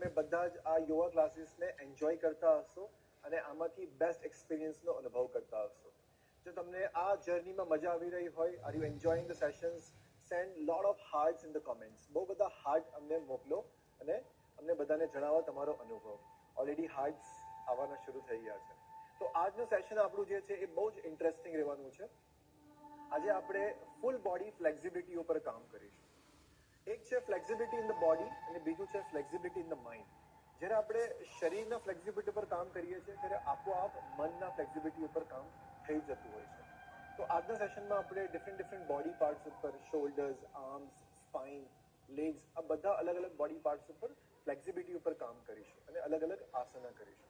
તમે બધા જ આ યોગા ક્લાસીસને એન્જોય કરતા હશો અને આમાંથી બેસ્ટ એક્સપિરિયન્સનો અનુભવ કરતા હશો. જો તમને આ જર્નીમાં મજા આવી રહી હોય, are you enjoying the sessions, send lot of hearts in the comments. બહુ બધા હાર્ટ અમને મોકલો અને અમને બધાને જણાવો તમારો અનુભવ. ઓલરેડી હાર્ટ્સ આવવાના શરૂ થઈ ગયા છે. તો આજનું સેશન આપણું જે છે એ બહુ જ ઇન્ટરેસ્ટિંગ રહેવાનું છે. આજે આપણે ફૂલ બોડી ફ્લેક્સિબિલિટી ઉપર કામ કરીશું. એક છે ફ્લેક્સિબિલિટી ઇન ધ બોડી અને બીજું છે ફ્લેક્સિબિલિટી ઇન ધ માઇન્ડ. જ્યારે આપણે શરીરના ફ્લેક્સિબિલિટી પર કામ કરીએ છીએ ત્યારે આપોઆપ મનના ફ્લેક્સિબિલિટી ઉપર કામ થઈ જતું હોય છે. તો આજના સેશનમાં આપણે ડિફરન્ટ બોડી પાર્ટ્સ ઉપર, શોલ્ડર્સ, આર્મ્સ, સ્પાઇન, લેગ્સ, આ બધા અલગ અલગ બોડી પાર્ટ્સ ઉપર ફ્લેક્સિબિલિટી ઉપર કામ કરીશું અને અલગ અલગ આસના કરીશું.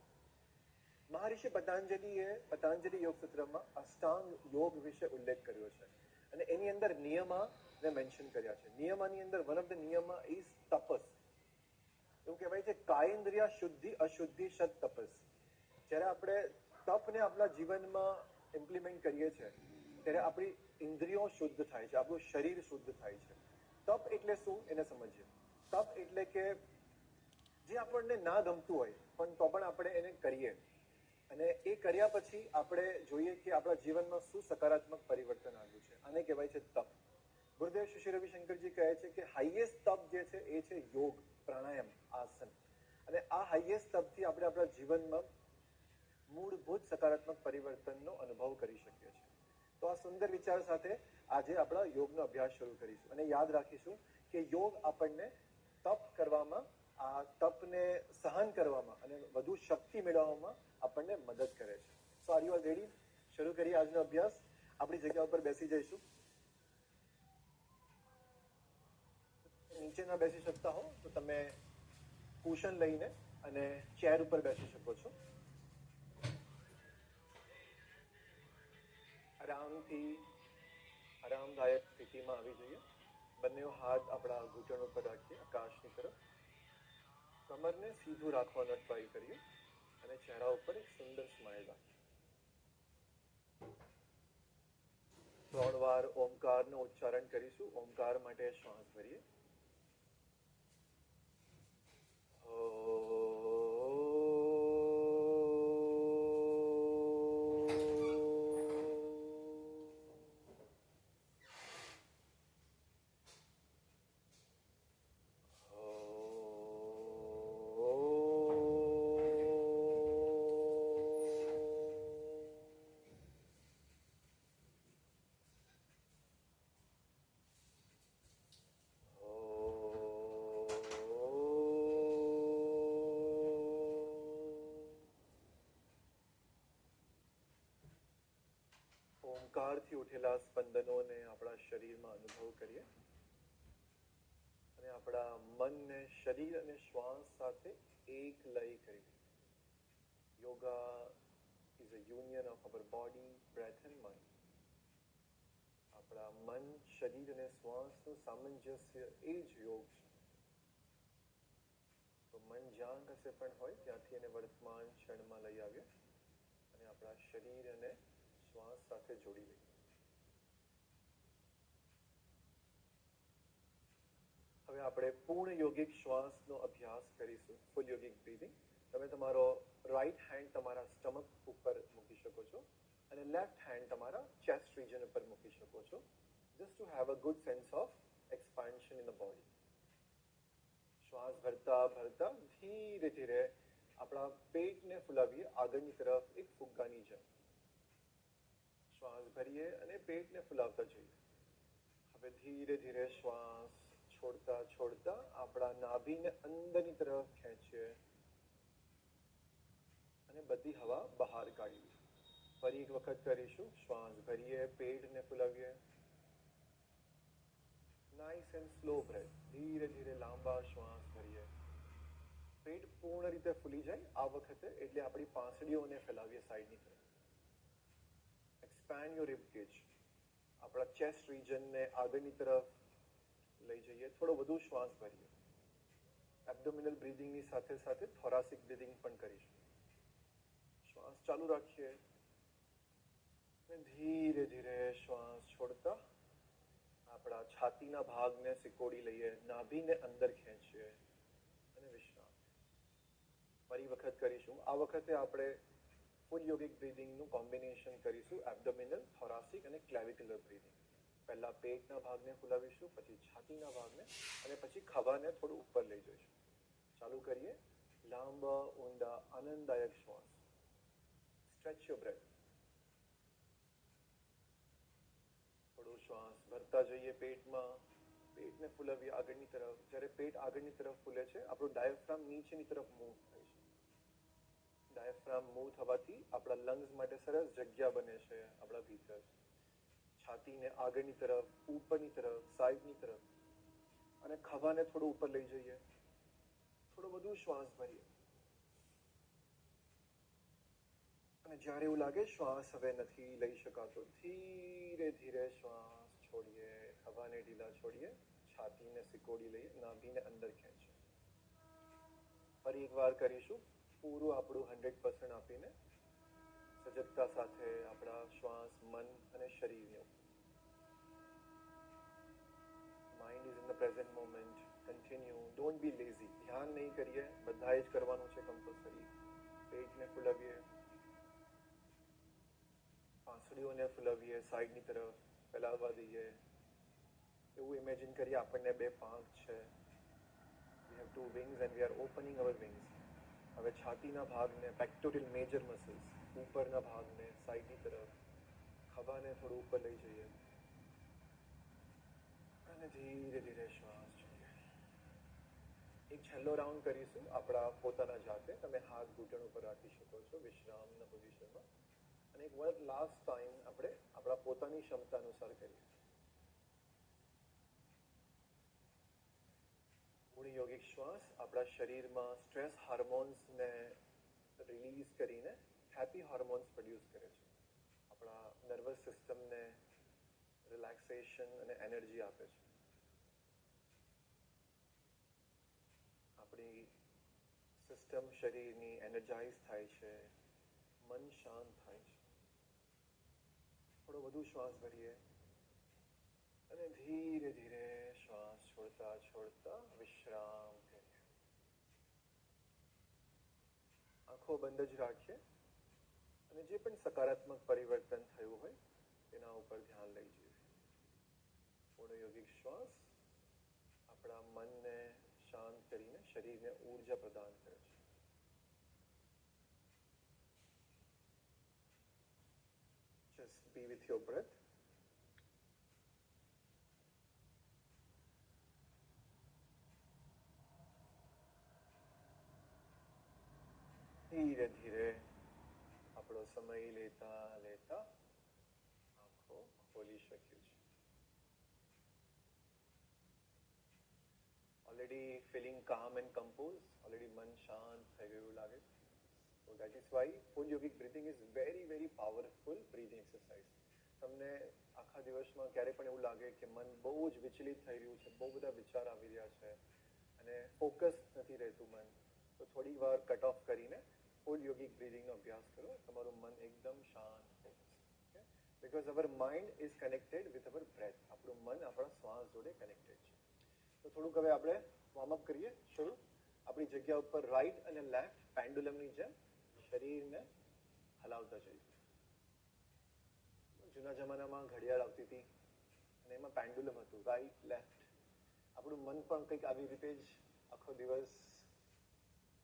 મહર્ષિ પતંજલિએ પતંજલિ યોગ સૂત્રમાં અષ્ટાંગ યોગ વિશે ઉલ્લેખ કર્યો છે અને એની અંદર નિયમાને મેન્શન કર્યા છે. નિયમાની અંદર વન ઓફ ધ નિયમા ઇઝ તપસ. એવું કહેવાય છે કાયેન્દ્રિય શુદ્ધિ અશુદ્ધિ સત તપસ. જ્યારે આપણે તપને આપણા જીવનમાં ઇમ્પ્લિમેન્ટ કરીએ છીએ ત્યારે આપણી ઇન્દ્રિયો શુદ્ધ થાય છે, આપણું શરીર શુદ્ધ થાય છે. તપ એટલે શું એને સમજીએ. તપ એટલે કે જે આપણને ના ગમતું હોય પણ તો પણ આપણે એને કરીએ અને એ કર્યા પછી આપણે જોઈએ કે આપણા જીવનમાં શું સકારાત્મક પરિવર્તન આવ્યું છે. આને કહેવાય છે તપ. ગુરુદેવ શ્રી રવિશંકરજી કહે છે કે હાઈએસ્ટ તપ જે છે એ છે યોગ, પ્રાણાયામ, આસન. અને આ હાઈએસ્ટ તપથી આપણે આપણા જીવનમાં મૂળભૂત સકારાત્મક પરિવર્તનનો અનુભવ કરી શકીએ છીએ. તો આ સુંદર વિચાર સાથે આજે આપણા યોગનો અભ્યાસ શરૂ કરીશું અને યાદ રાખીશું કે યોગ આપણને તપ કરવામાં, આ તપને સહન કરવામાં અને વધુ શક્તિ મેળવવામાં આપણને મદદ કરે છે. સો આર યુ ઓલ રેડી? શરૂ કરીએ આજનો અભ્યાસ. આપણી જગ્યા ઉપર બેસી જઈશું. નીચે ના બેસી શકતા હો તો તમે કુશન લઈને અને ચેર ઉપર બેસી શકો છો. આરામથી આરામદાયક સ્થિતિમાં આવી જઈએ. બંને હાથ આપણા ઘૂંટણ ઉપર રાખીએ, આકાશની તરફ. કમરને સીધું રાખવાનો ટ્રાય કરીએ અને ચહેરા ઉપર એક સુંદર સ્માઇલ રાખીએ. 3 વાર ઓમકારનું ઉચ્ચારણ કરીશું. ઓમકાર માટે શ્વાસ ભરીએ. ઓમકારથી ઉઠેલા સ્પંદનોને આપણા શરીરમાં અનુભવ કરીએ અને આપણા મનને શરીર અને શ્વાસ સાથે એક લય કરી. Yoga is a union of our body, breath and mind. આપણા મન, શરીર અને શ્વાસનું સામંજસ્ય એ જ યોગ છે. તો મન જ્યાં કશે પણ હોય ત્યાંથી એને વર્તમાન ક્ષણમાં લઈ આવીએ અને આપણા શરીર અને શ્વાસ સાથે જોડી દઈએ. હવે આપણે પૂર્ણ યોગિક શ્વાસનો અભ્યાસ કરીશું. ફૂલ યોગિક બ્રીથિંગ. તમે તમારો રાઈટ હેન્ડ તમારા સ્ટમક ઉપર મૂકી શકો છો અને લેફ્ટ હેન્ડ તમારા ચેસ્ટ રિજન ઉપર મૂકી શકો છો. Just to have a good sense of expansion in the body. શ્વાસ ભરતા ભરતા ધીરે ધીરે આપણા પેટને ફૂલાવીએ આગળની તરફ એક ફુગ્ગાની જેમ. શ્વાસ ભરીએ અને પેટને ફૂલાવતા જઈએ. હવે ધીરે ધીરે શ્વાસ છોડતા છોડતા આપણા નાભીને અંદરની તરફ ખેંચીએ અને બધી હવા બહાર કાઢીએ. ફરી એક વખત કરીશું. શ્વાસ ભરીએ, પેટને ફૂલાવીએ. Nice and slow breath. ધીરે ધીરે લાંબા શ્વાસ ભરીએ. પેટ પૂર્ણ રીતે ફૂલી જાય આ વખતે એટલે આપણી પાંસળીઓને ફેલાવીએ સાઈડની તરફ. Expand your rib cage. આપણા ચેસ્ટ રિજનને આગળની તરફ લઈ જઈએ. થોડો વધુ શ્વાસ ભરીએ. એબ્ડોમિનલ બ્રીથિંગની સાથે સાથે થોરાસિક બ્રીથિંગ પણ કરીશું. શ્વાસ ચાલુ રાખીએ અને ધીરે ધીરે શ્વાસ છોડતા આપણા છાતીના ભાગને સિકોડી લઈએ, નાભીને અંદર ખેંચીએ અને વિશ્રામ. ફરી વખત કરીશું. આ વખતે આપણે ફૂલ યોગિક બ્રીધિંગનું કોમ્બિનેશન કરીશું, એબ્ડોમિનલ, થોરાસિક અને ક્લેવિક્યુલર બ્રીધિંગ. પહેલા પેટના ભાગને ફૂલાવીશું, પછી છાતીના ભાગને, અને પછી ખભાને થોડું ઉપર લઈ જઈશું. ચાલુ કરીએ. લાંબા ઊંડા આનંદદાયક શ્વાસ. Stretch your breath. થોડો શ્વાસ ભરતા જઈએ પેટમાં, પેટને ફૂલાવીએ આગળની તરફ. જ્યારે પેટ આગળની તરફ ફૂલે છે, આપણું ડાયાફ્રામ નીચેની તરફ મૂવ થાય છે. ડાયાફ્રામ મૂવ થવાથી આપણા લંગ્સ માટે સરસ જગ્યા બને છે આપણા ભીતર. છાતીને આગળની તરફ, ઉપરની તરફ, સાઈડની તરફ, અને ખભાને થોડું ઉપર લઈ જઈએ. થોડો વધુ શ્વાસ ભરીએ. અને જ્યારે એવું લાગે શ્વાસ હવે નથી લઈ શકાતો, ધીરે ધીરે શ્વાસ છોડીએ. ખભાને ઢીલા છોડીએ, છાતીને સિકોડી લઈએ, નાભીને અંદર ખેંચીએ. ફરી એકવાર કરીશું. પૂરું આપણું 100% આપીને સજગતા સાથે આપણા શ્વાસ, મન અને શરીરને. Mind is in the present moment. Continue. Don't be lazy. ધ્યાન નહીં કરીએ, બધાએ જ કરવાનું છે કમ્પલસરી. પેટને ફૂલાવીએ, પાંસળીઓને ફૂલાવીએ, સાઈડની તરફ ફેલાવવા દઈએ. એવું ઇમેજિન કરીએ આપણને બે પાંખ છે. We have two wings and we are opening our wings. હવે છાતીના ભાગને, પેક્ટોરલ મેજર મસલ્સ, ઉપરના ભાગને સાઈડની તરફ, ખભાને થોડું ઉપર લઈ જઈએ, અને ધીરે ધીરે શ્વાસ છોડીએ. એક છેલ્લો રાઉન્ડ કરીશું આપણા પોતાના જાતે. તમે હાથ ઘૂંટણ ઉપર રાખી શકો છો વિશ્રામના પોઝિશનમાં. અને એક વન લાસ્ટ ટાઈમ આપણે આપણા પોતાની ક્ષમતા અનુસાર કરીએ. પૂર્ણ યોગિક શ્વાસ આપણા શરીરમાં સ્ટ્રેસ હાર્મોન્સને રિલીઝ કરીને હેપી હોર્મોન્સ પ્રોડ્યુસ કરે છે. આપણા નર્વસ સિસ્ટમને રિલેક્સેશન અને એનર્જી આપે છે. આપણી સિસ્ટમ શરીરની એનર્જાઇઝ થાય છે, મન શાંત થાય છે. થોડો વધુ શ્વાસ ભરીએ અને ધીરે ધીરે શ્વાસ છોડતા છોડતા વિશ્રામ કરીએ. આંખો બંધ જ રાખીએ અને જે પણ સકારાત્મક પરિવર્તન થયું હોય તેના ઉપર ધ્યાન લઈ જઈએ. પૂર્ણ યોગિક શ્વાસ આપણા મનને શાંત કરીને શરીરને ઊર્જા પ્રદાન કરે છે. Just be with your breath. ધીરે ધીરે આપણો સમય લેતા લેતા આંખો ખોલી શકીએ છીએ. Already feeling calm and compose. Already મન શાંત થઈ ગયું લાગે છે. So that is why full yogic breathing is very very powerful breathing exercise. તમને આખા દિવસમાં ક્યારે પણ એવું લાગે કે મન બહુ જ વિચલિત થઈ રહ્યું છે, બહુ બધા વિચાર આવી રહ્યા છે અને ફોકસ નથી રહેતું મન, તો થોડી વાર કટ ઓફ કરીને ફૂલ યોગિક બ્રીધિંગનો અભ્યાસ કરો. તમારું મન એકદમ શાંત થઈ જશે. Because our mind is connected with our breath. આપણું મન આપણા શ્વાસ જોડે કનેક્ટેડ છે. તો થોડુંક હવે આપણે વોર્મઅપ કરીએ. શરૂ. આપણી જગ્યા ઉપર રાઈટ અને લેફ્ટ પેન્ડુલમની જેમ શરીરને હલાવતા જઈએ. જૂના જમાનામાં ઘડિયાળ આવતી હતી અને એમાં પેન્ડુલમ હતું, રાઈટ લેફ્ટ. આપણું મન પણ કંઈક આવી રીતે જ આખો દિવસ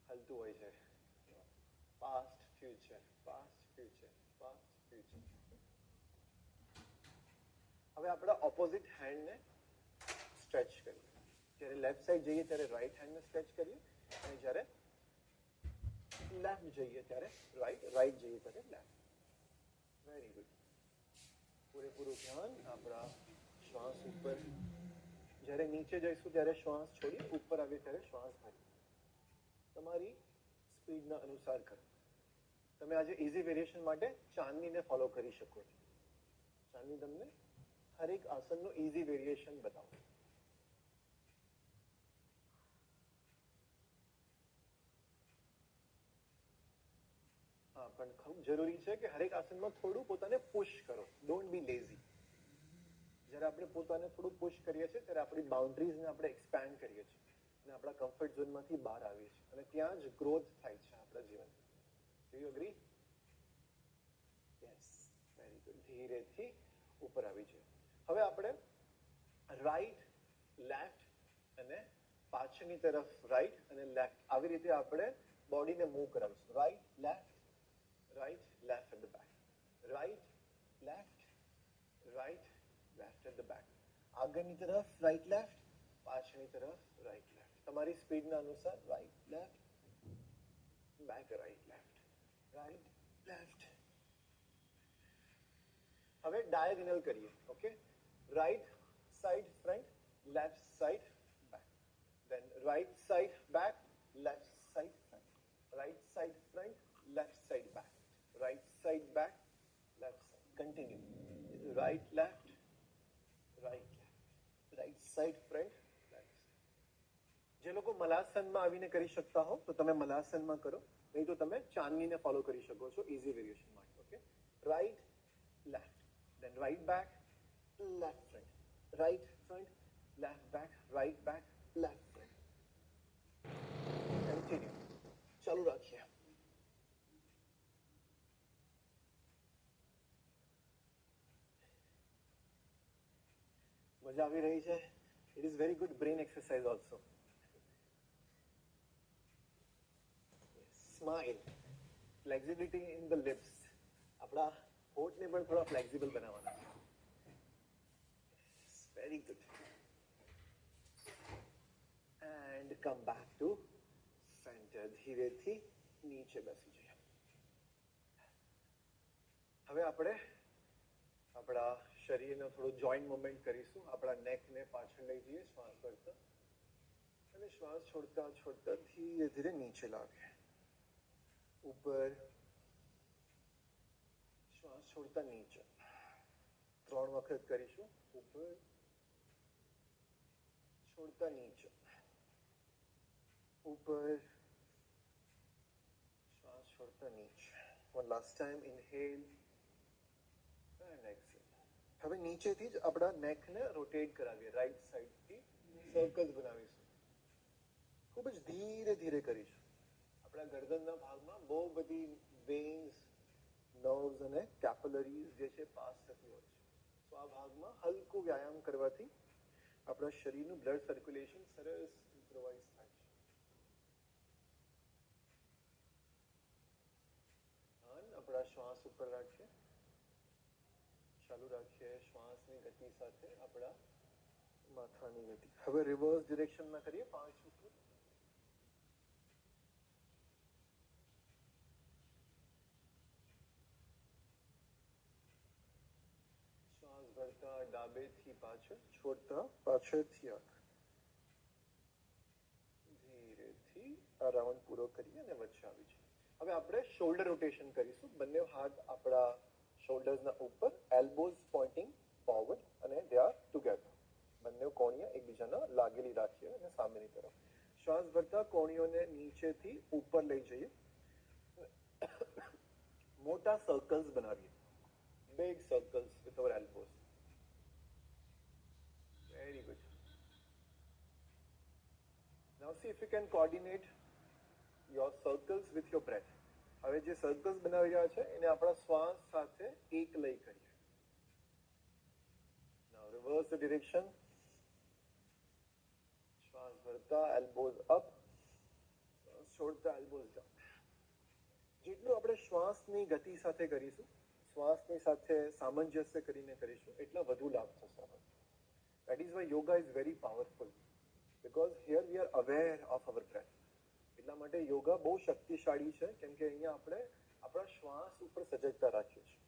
હલતું હોય છે. Past future, past future, past future. હવે આપણા ઓપોઝિટ હેન્ડને સ્ટ્રેચ કરીએ. જ્યારે લેફ્ટ સાઈડ જઈએ ત્યારે રાઈટ હેન્ડને સ્ટ્રેચ કરીએ, અને જ્યારે લેફ્ટ જઈએ ત્યારે રાઈટ, રાઈટ જઈએ ત્યારે લેફ્ટ. Very good. પૂરેપૂરું ધ્યાન આપણા શ્વાસ ઉપર. જ્યારે નીચે જઈશું ત્યારે શ્વાસ છોડી, ઉપર આવીએ ત્યારે શ્વાસ ભરીએ. તમારી સ્પીડના અનુસાર કરો. તમે આજે ઇઝી વેરિએશન માટે ચાંદનીને ફોલો કરી શકો છો. ચાંદની તમને હરેક આસનનું ઇઝી વેરિએશન બતાવો. હા, પણ ખૂબ જરૂરી છે કે હરેક આસનમાં થોડું પોતાને પુશ કરો. Don't be lazy. જ્યારે આપણે પોતાને થોડું પુશ કરીએ છીએ ત્યારે આપણી બાઉન્ડ્રીઝને આપણે એક્સપેન્ડ કરીએ છીએ અને આપણા કમ્ફર્ટ ઝોનમાંથી બહાર આવીએ છીએ અને ત્યાં જ ગ્રોથ થાય છે. Do you agree? Yes, very good. ધીરેથી ઉપર આવી જઈએ. હવે આપણે રાઈટ, લેફ્ટ અને પાછળની તરફ રાઈટ અને લેફ્ટ આવી રીતે આપણે બોડીને મૂવ કરાવીશું. Right, left at the back. Right, left at the back. આગળની તરફ રાઈટ, લેફ્ટ, પાછળની તરફ રાઈટ, લેફ્ટ. તમારી સ્પીડના અનુસાર right, left, back, right, left, right, left. હવે ડાયગોનલ કરીએ. Okay, right side front, left side back, then right side back, left side front, right side front, left side back, right side back, left side. Continue. Right, left, right side front, left side. જે લોકો મલાસનમાં આવીને કરી શકતા હો તો તમે મલાસનમાં કરો, નહીં તો તમે ચાંદનીને ફોલો કરી શકો છો ઇઝી વેરિએશન માટે. Okay, right, left, then right back, left front, right front, left back, right back, left front. Continue. ચાલુ રાખીએ. મજા આવી રહી છે? It is very good brain exercise also. Smile. Flexibility in the lips. આપણા હોઠને પણ થોડા ફ્લેક્સિબલ બનાવવાના છે. Very good. And come back to center. ધીરેથી નીચે બેસી જઈએ. હવે આપણે આપણા શરીરનો થોડો જોઈન્ટ મુવમેન્ટ કરીશું. આપણા નેકને પાછળ લઈ જઈએ શ્વાસ કરતા અને શ્વાસ છોડતા છોડતા ધીરે ધીરે નીચે લાવીએ. ઉપર, શ્વાસ છોડતા નીચે. 3 વખત કરીશું. ઉપર, છોડતા નીચે. ઉપર, શ્વાસ છોડતા નીચે. One last time. Inhale and exhale. હવે નીચેથી જ આપણા નેકને રોટેટ કરાવીએ. રાઈટ સાઈડથી સર્કલ્સ બનાવીશું. ખૂબ જ ધીરે ધીરે કરીશું. આપણા ગરદનના ભાગમાં બહુ બધી વેન્સ, નર્વ્સ અને કેપિલરીઝ જે છે પાસ થતી હોય છે. તો આ ભાગમાં હલકું વ્યાયામ કરવાથી આપણા શરીરનું બ્લડ સર્ક્યુલેશન સરસ ઇમ્પ્રોવાઇઝ થાય છે. આપણા શ્વાસ ઉપર રાખીએ. ચાલુ રાખીએ શ્વાસની ગતિ સાથે આપણા માથાની ગતિ. હવે રિવર્સ ડિરેક્શનમાં કરીએ. 5 વખત. શ્વાસ ભરતા ડાબેથી પાછળ, છોડતા પાછળથી આગળ. ધીરેથી આ રાઉન્ડ પૂરો કરીએ અને વચ્ચે આવી જઈએ. હવે આપણે શોલ્ડર રોટેશન કરીશું. બંને હાથ આપણા શોલ્ડર્સના ઉપર, એલ્બોઝ પોઇન્ટિંગ ફોરવર્ડ અને દે આર ટુગેધર. બંને કોણીઓ એકબીજાના લાગેલી રાખીએ અને સામેની તરફ. શ્વાસ ભરતા કોણીઓને નીચેથી ઉપર લઈ જઈએ. મોટા સર્કલ્સ બનાવીએ. Big circles with our elbows. Very good. Now see if you can coordinate your circles with your breath. હવે જે સર્કલ્સ બનાવી રહ્યા છે એને આપણા શ્વાસ સાથે એક લઈ કરીએ. Now reverse the direction. શ્વાસ ભરતા elbows up, શ્વાસ છોડતા elbows down. જેટલું આપણે શ્વાસની ગતિ સાથે કરીશું, શ્વાસની સાથે સામંજસ્ય કરીને કરીશું, એટલા વધુ લાભ થશે. That is why yoga is very powerful, because here we are aware of our breath. એટલા માટે યોગા બહુ શક્તિશાળી છે, કેમ કે અહીંયા આપણે આપણા શ્વાસ ઉપર સજગતા રાખીએ છીએ.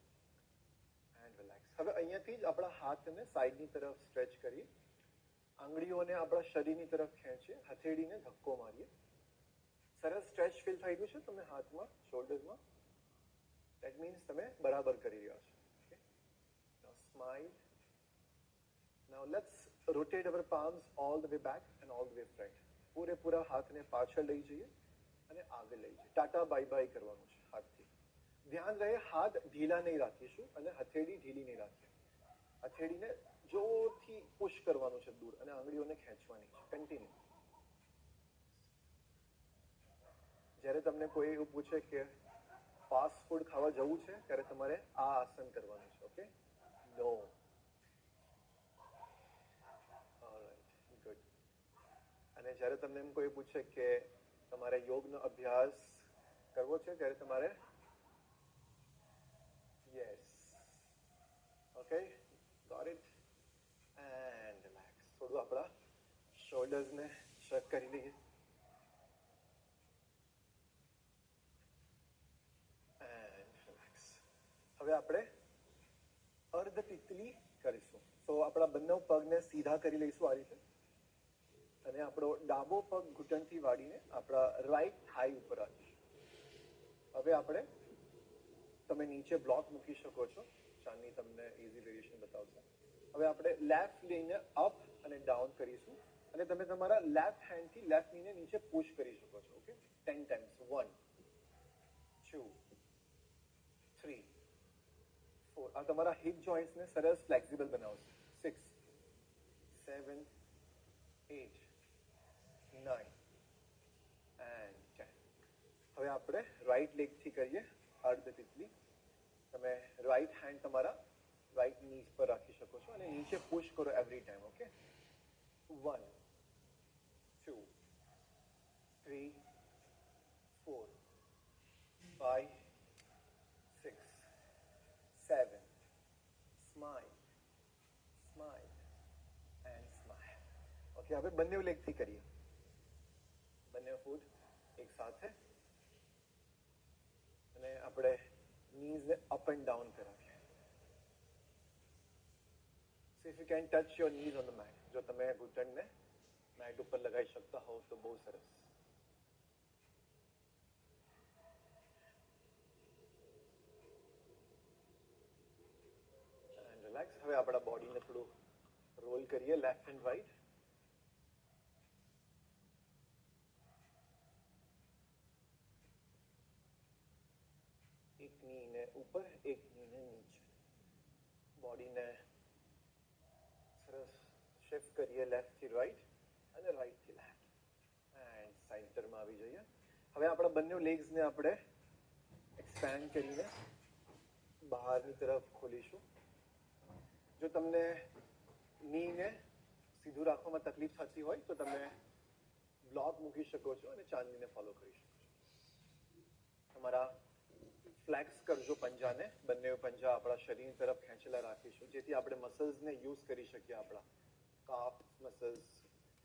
And relax. હવે અહીંયાથી જ આપણા હાથને સાઈડની તરફ સ્ટ્રેચ કરીએ. આંગળીઓને આપણા શરીરની તરફ ખેંચીએ. હથેળીને ધક્કો મારીએ. સરસ સ્ટ્રેચ ફીલ થઈ ગયું છે તમને હાથમાં, શોલ્ડરમાં? That means તમે બરાબર કરી રહ્યા છો. Okay? Now smile. Now let's rotate our palms all the way back and all the way front. પૂરેપૂરા હાથને પાછળ લઈ જઈએ અને આગળ લઈ જઈએ. ટાટા બાય બાય કરવાનું છે હાથથી. ધ્યાન રહે હાથ ઢીલા નહીં રાખીશું અને હથેળી ઢીલી નહીં રાખીએ. હથેળીને જોરથી પુશ કરવાનું છે દૂર અને આંગળીઓને ખેંચવાની છે. કન્ટિન્યુ. જ્યારે તમને કોઈ એવું પૂછે કે ફાસ્ટ ફૂડ ખાવા જવું છે ત્યારે તમારે આ આસન કરવાનું છે. Okay, no. Alright, good. અને જ્યારે તમને એમ કોઈ પૂછે કે તમારે યોગનો અભ્યાસ કરવો છે ત્યારે તમારે yes. Okay, got it. And relax. થોડું આપણા શોલ્ડર્સને સ્ટ્રેચ કરી લઈએ. હવે આપણે અર્ધ તિતલી કરીશું. તો આપણા બંને પગને સીધા કરી લઈશું આ રીતે, અને આપણો ડાબો પગ ઘૂંટણથી વાળીને આપણા રાઈટ થાઈ ઉપર રાખીશું. હવે આપણે, તમે નીચે બ્લોક મૂકી શકો છો, ચાંદની તમને ઇઝી વેરિએશન બતાવશે. હવે આપણે લેફ્ટ લઈને અપ અને ડાઉન કરીશું, અને તમે તમારા લેફ્ટ હેન્ડથી લેફ્ટ નીને નીચે પુશ કરી શકો છો. Okay, 10 times. 1 2 3 4. આ તમારા હિપ જોઈન્ટ્સને સરસ ફ્લેક્સિબલ બનાવશે. 6 7 8 9 એન્ડ 10. હવે આપણે રાઈટ લેગથી કરીએ અર્ધ તિતલી. તમે રાઈટ હેન્ડ તમારા રાઈટ નીઝ પર રાખી શકો છો અને નીચે પુશ કરો every time. Okay, 1 2 3 4 5 6 7. Smile smile and smile. Okay, હવે બંને લેગથી કરીએ. બંને ફૂટ એક સાથે, અને આપણે kneesને અપ એન્ડ ડાઉન કરાવીએ. So if you can touch your knees on the mat. જો તમે ઘૂંટણને મેટ ઉપર લગાવી શકતા હોવ તો બહુ સરસ. And relax. હવે આપણા બોડીને થોડું રોલ કરીએ લેફ્ટ એન્ડ રાઈટ. એક નીને ઉપર, એક નીને નીચે. બોડીને સરસ શિફ્ટ કરીએ લેફ્ટ થી રાઈટ અને રાઈટ થી લેફ્ટ, એન્ડ સેન્ટરમાં આવી જઈએ. હવે આપણા બંને લેગ્સને આપણે એક્સપેન્ડ કરીને બહારની તરફ ખોલીશું. જો તમને નીને સીધું રાખવામાં તકલીફ થતી હોય તો તમે બ્લોક મૂકી શકો છો અને ચાંદનીને ફોલો કરી શકો છો. તમારા ફ્લેક્સ કરજો પંજાને. બંને પંજા આપણા શરીર તરફ ખેંચેલા રાખીશું, જેથી આપણે મસલ્સને યુઝ કરી શકીએ. આપણા calf muscles,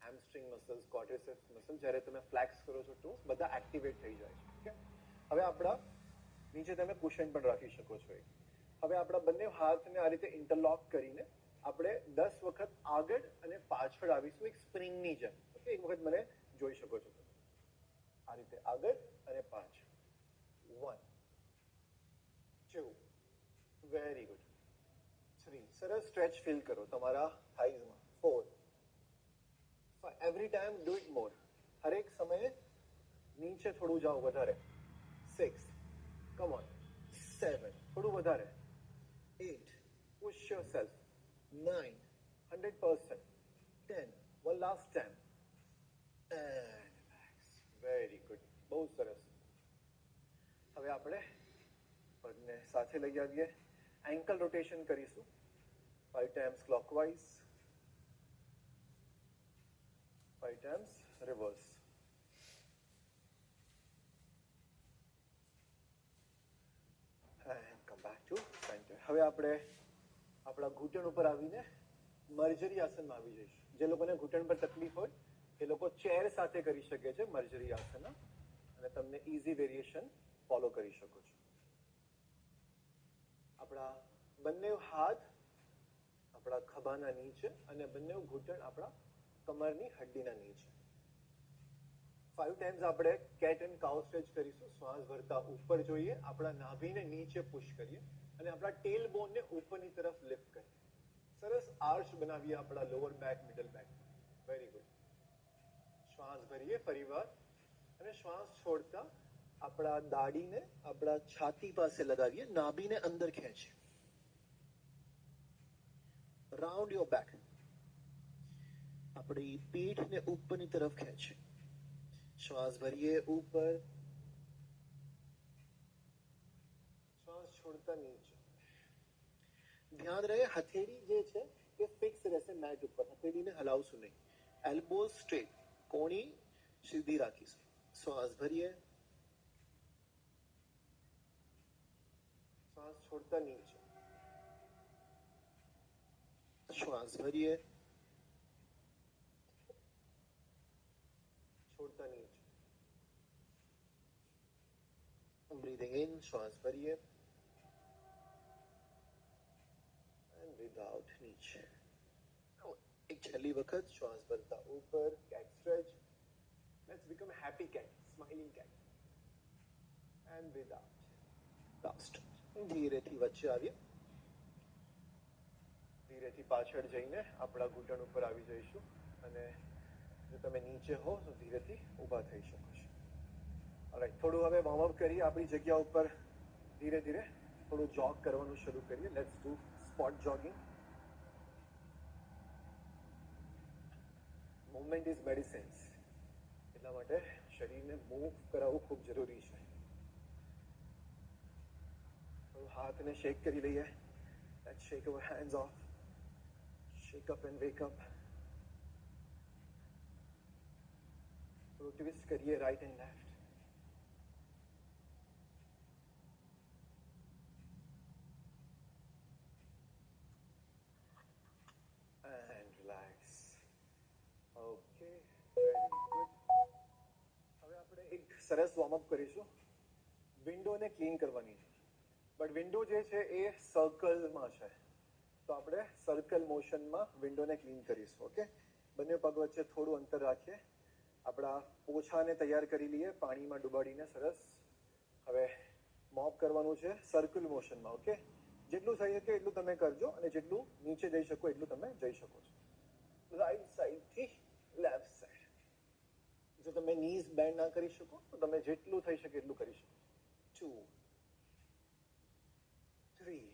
hamstring muscles, ક્વાડ્રિસેપ્સ muscles, જ્યારે તમે ફ્લેક્સ કરો છો ટોસ બધા એક્ટિવેટ થઈ જાય છે. ઓકે, હવે આપણા નીચે તમે કુશન પણ રાખી શકો છો. હવે આપણા બંને હાથને આ રીતે ઇન્ટરલોક કરીને આપણે 10 વખત આગળ અને પાછળ આવીશું, એક સ્પ્રિંગની જેમ. ઓકે, એક વખત મને જોઈ શકો છો આ રીતે આગળ અને પાછળ. 1 2 વેરી ગુડ. 3 સરસ સ્ટ્રેચ ફીલ કરો તમારા થાઈઝમાં. 4 5 એવરી ટાઈમ ડુ ઇટ મોર. હરેક સમયે નીચે થોડું જાઓ વધારે. 6 કમ ઓન. 7 થોડું વધારે. 8 push yourself. 9 100%. 10 one last time and relax. very good. બહુ સરસ. હવે આપણે પગને સાથે લઈ આવીએ. એન્કલ રોટેશન કરીશું 5 times clockwise, 5 times reverse. And come back to center. હવે આપણે આપણા ઘૂંટણ ઉપર આવીને મર્જરી આસનમાં આવી જઈશું. જે લોકોને ઘૂંટણ પર તકલીફ હોય એ લોકો ચેર સાથે કરી શકે છે મર્જરી આસન, અને તમને ઇઝી વેરિએશન ફોલો કરી શકો છો. આપણા બંને હાથ આપણા ખભાના નીચે અને બંને ઘૂંટણ આપણા કમરની હડ્ડીના નીચે. 5 times આપણે કેટ એન્ડ કાઉ સ્ટ્રેચ કરીશું. શ્વાસ ભરતા ઉપર જોઈએ, આપણા નાભીને નીચે પુશ કરીએ અને આપણા ટેલ બોનને ઉપરની તરફ લિફ્ટ કરીએ. સરસ આર્ચ બનાવીએ આપણા lower back, middle back. Very good. શ્વાસ ભરીએ ફરીવાર, અને શ્વાસ છોડતા આપણા દાઢીને આપણા છાતી પાસે લગાવીએ, નાભીને અંદર ખેંચીએ. Round your back. આપણી પીઠને ઉપરની તરફ ખેંચીએ. શ્વાસ ભરીએ ઉપર છોડતા નીચે. ધ્યાન રહે હથેળી જે છે એ ફિક્સ રહેશે મેટ ઉપર, હથેળીને હલાવશું નહીં. એલ્બો સ્ટ્રેટ, કોણી સીધી રાખીશું. શ્વાસ ભરીએ, શ્વાસ છોડતા નીચે. શ્વાસ ભરીએ, છોડતા નીચે. બ્રીધિંગ ઇન, શ્વાસ ભરીએ and breathe out નીચે. એક છેલ્લી વખત શ્વાસ ભરતા ઉપર, cat stretch. Let's become a happy cat, smiling cat. And breathe out. Last. ધીરેથી વચ્ચે આવીએ, ધીરેથી પાછળ જઈને આપણા ઘૂંટણ ઉપર આવી જઈશું. અને જો તમે નીચે હો તો ધીરેથી ઊભા થઈ શકો છો. ઓલરાઈટ, થોડું હવે વોર્મઅપ કરીએ. આપણી જગ્યા ઉપર ધીરે ધીરે થોડું જોગ કરવાનું શરૂ કરીએ. Let's do spot jogging. Movement is medicines, એટલા માટે શરીરને મૂવ કરાવવું ખૂબ જરૂરી છે. હાથને શેક કરી લઈએ. Let's shake our hands off. Shake up and wake up. થોડું ટ્વિસ્ટ કરીએ right and left. And relax. Okay, very good. હવે આપણે એક સરસ વોર્મઅપ કરીશું. વિન્ડોને ક્લીન કરવાની છે, બટ વિન્ડો જે છે એ સર્કલમાં છે, તો આપણે સર્કલ મોશનમાં વિન્ડોને ક્લીન કરીશું. ઓકે, બંને પગ વચ્ચે થોડું અંતર રાખીએ. આપણા પોછાને તૈયાર કરી લઈએ પાણીમાં ડુબાડીને. સરસ. હવે મોપ કરવાનું છે સર્કલ મોશનમાં. ઓકે, જેટલું થઈ શકે એટલું તમે કરજો, અને જેટલું નીચે જઈ શકો એટલું તમે જઈ શકો છો. રાઈટ સાઈડથી લેફ્ટ સાઈડ. જો તમે નીઝ બેન્ડ ના કરી શકો તો તમે જેટલું થઈ શકે એટલું કરી શકો. 2, 3.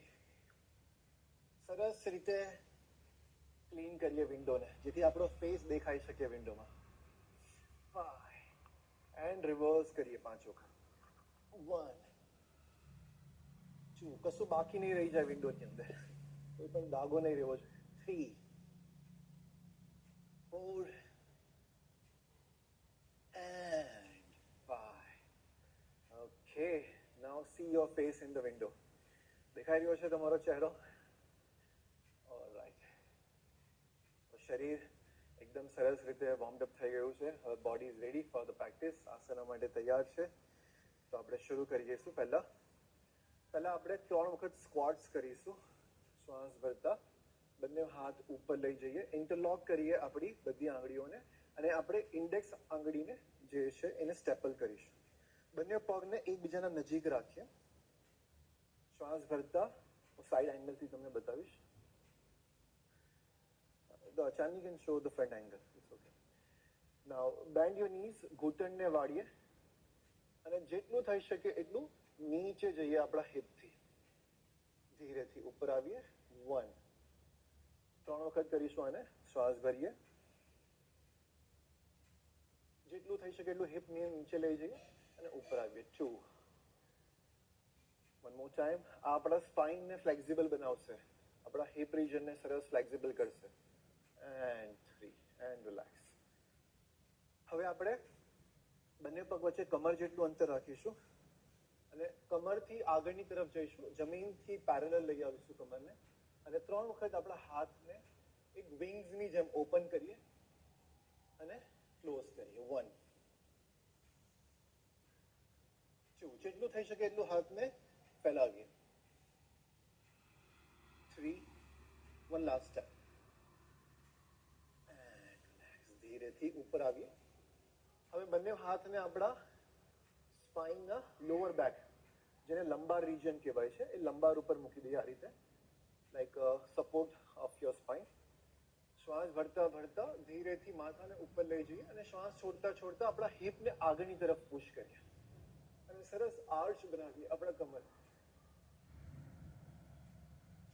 સરસ રીતે ક્લીન કરીએ વિન્ડોને, જેથી આપણો ફેસ દેખાઈ શકે વિન્ડોમાં. 5 એન્ડ રિવર્સ કરીએ 5 વખત. 1, 2. કશું બાકી નહીં રહી જાય વિન્ડોની અંદર, કોઈ પણ દાગો નહીં રહેવો જોઈએ. 3, 4 and 5. Okay, now see your face in the window. દેખાઈ રહ્યો છે તમારો ચહેરો? ઓલરાઈટ. શરીર એકદમ સરસ રીતે વોર્મઅપ થઈ ગયું છે. હવે body is ready for the practice. આસના માટે તૈયાર છે, તો આપણે શરૂ કરી દઈશું. પહેલા આપણે 3 વખત સ્ક્વોટ્સ કરીશું. શ્વાસ ભરતા બંને હાથ ઉપર લઈ જઈએ, ઇન્ટરલોક કરીએ આપણી બધી આંગળીઓને, અને આપણે ઇન્ડેક્સ આંગળીને જે છે એને સ્ટેપલ કરીશું. બંને પગને એકબીજાના નજીક રાખીએ. શ્વાસ ભરતા હું સાઈડ એંગલથી તમને બતાવીશ. The Achani can show the front angle. It's okay. Now bend your knees. ઘૂંટણને વાળીએ અને જેટલું થઈ શકે એટલું નીચે જઈએ આપણા હિપથી. ધીરેથી ઉપર આવીએ. 1, 3 વખત કરીશું આને. શ્વાસ ભરીએ, જેટલું થઈ શકે એટલું હિપ નીચે લઈ જઈએ અને ઉપર આવીએ. 2. One more time. આ આપણા સ્પાઇનને ફ્લેક્સિબલ બનાવશે, આપણા હિપ રિજનને સરસ ફ્લેક્સિબલ કરશે. And 3 and relax. હવે આપણે બંને પગ વચ્ચે કમર જેટલું અંતર રાખીશું અને કમરથી આગળની તરફ જઈશું. જમીનથી પેરેલલ લઈ આવીશું કમરને, અને 3 વખત આપણા હાથને એક વિંગ્સની જેમ ઓપન કરીએ અને ક્લોઝ કરીએ. 1, 2. જેટલું થઈ શકે એટલું હાથને ફેલાવીએ. 3. One last time. ધીરેથી ઉપર આવીએ. હવે બંને હાથને આપણા સ્પાઇનના લોઅર બેક, જેને લંબાર રિજન કહેવાય છે, એ લંબાર ઉપર મૂકી દઈએ આ રીતે, like support of your spine. શ્વાસ ભરતા ભરતા ધીરેથી માથાને ઉપર લઈ જઈએ અને શ્વાસ છોડતા છોડતા આપણા હિપને આગળની તરફ પુશ કરીએ અને સરસ આર્ચ બનાવીએ આપણા કમર.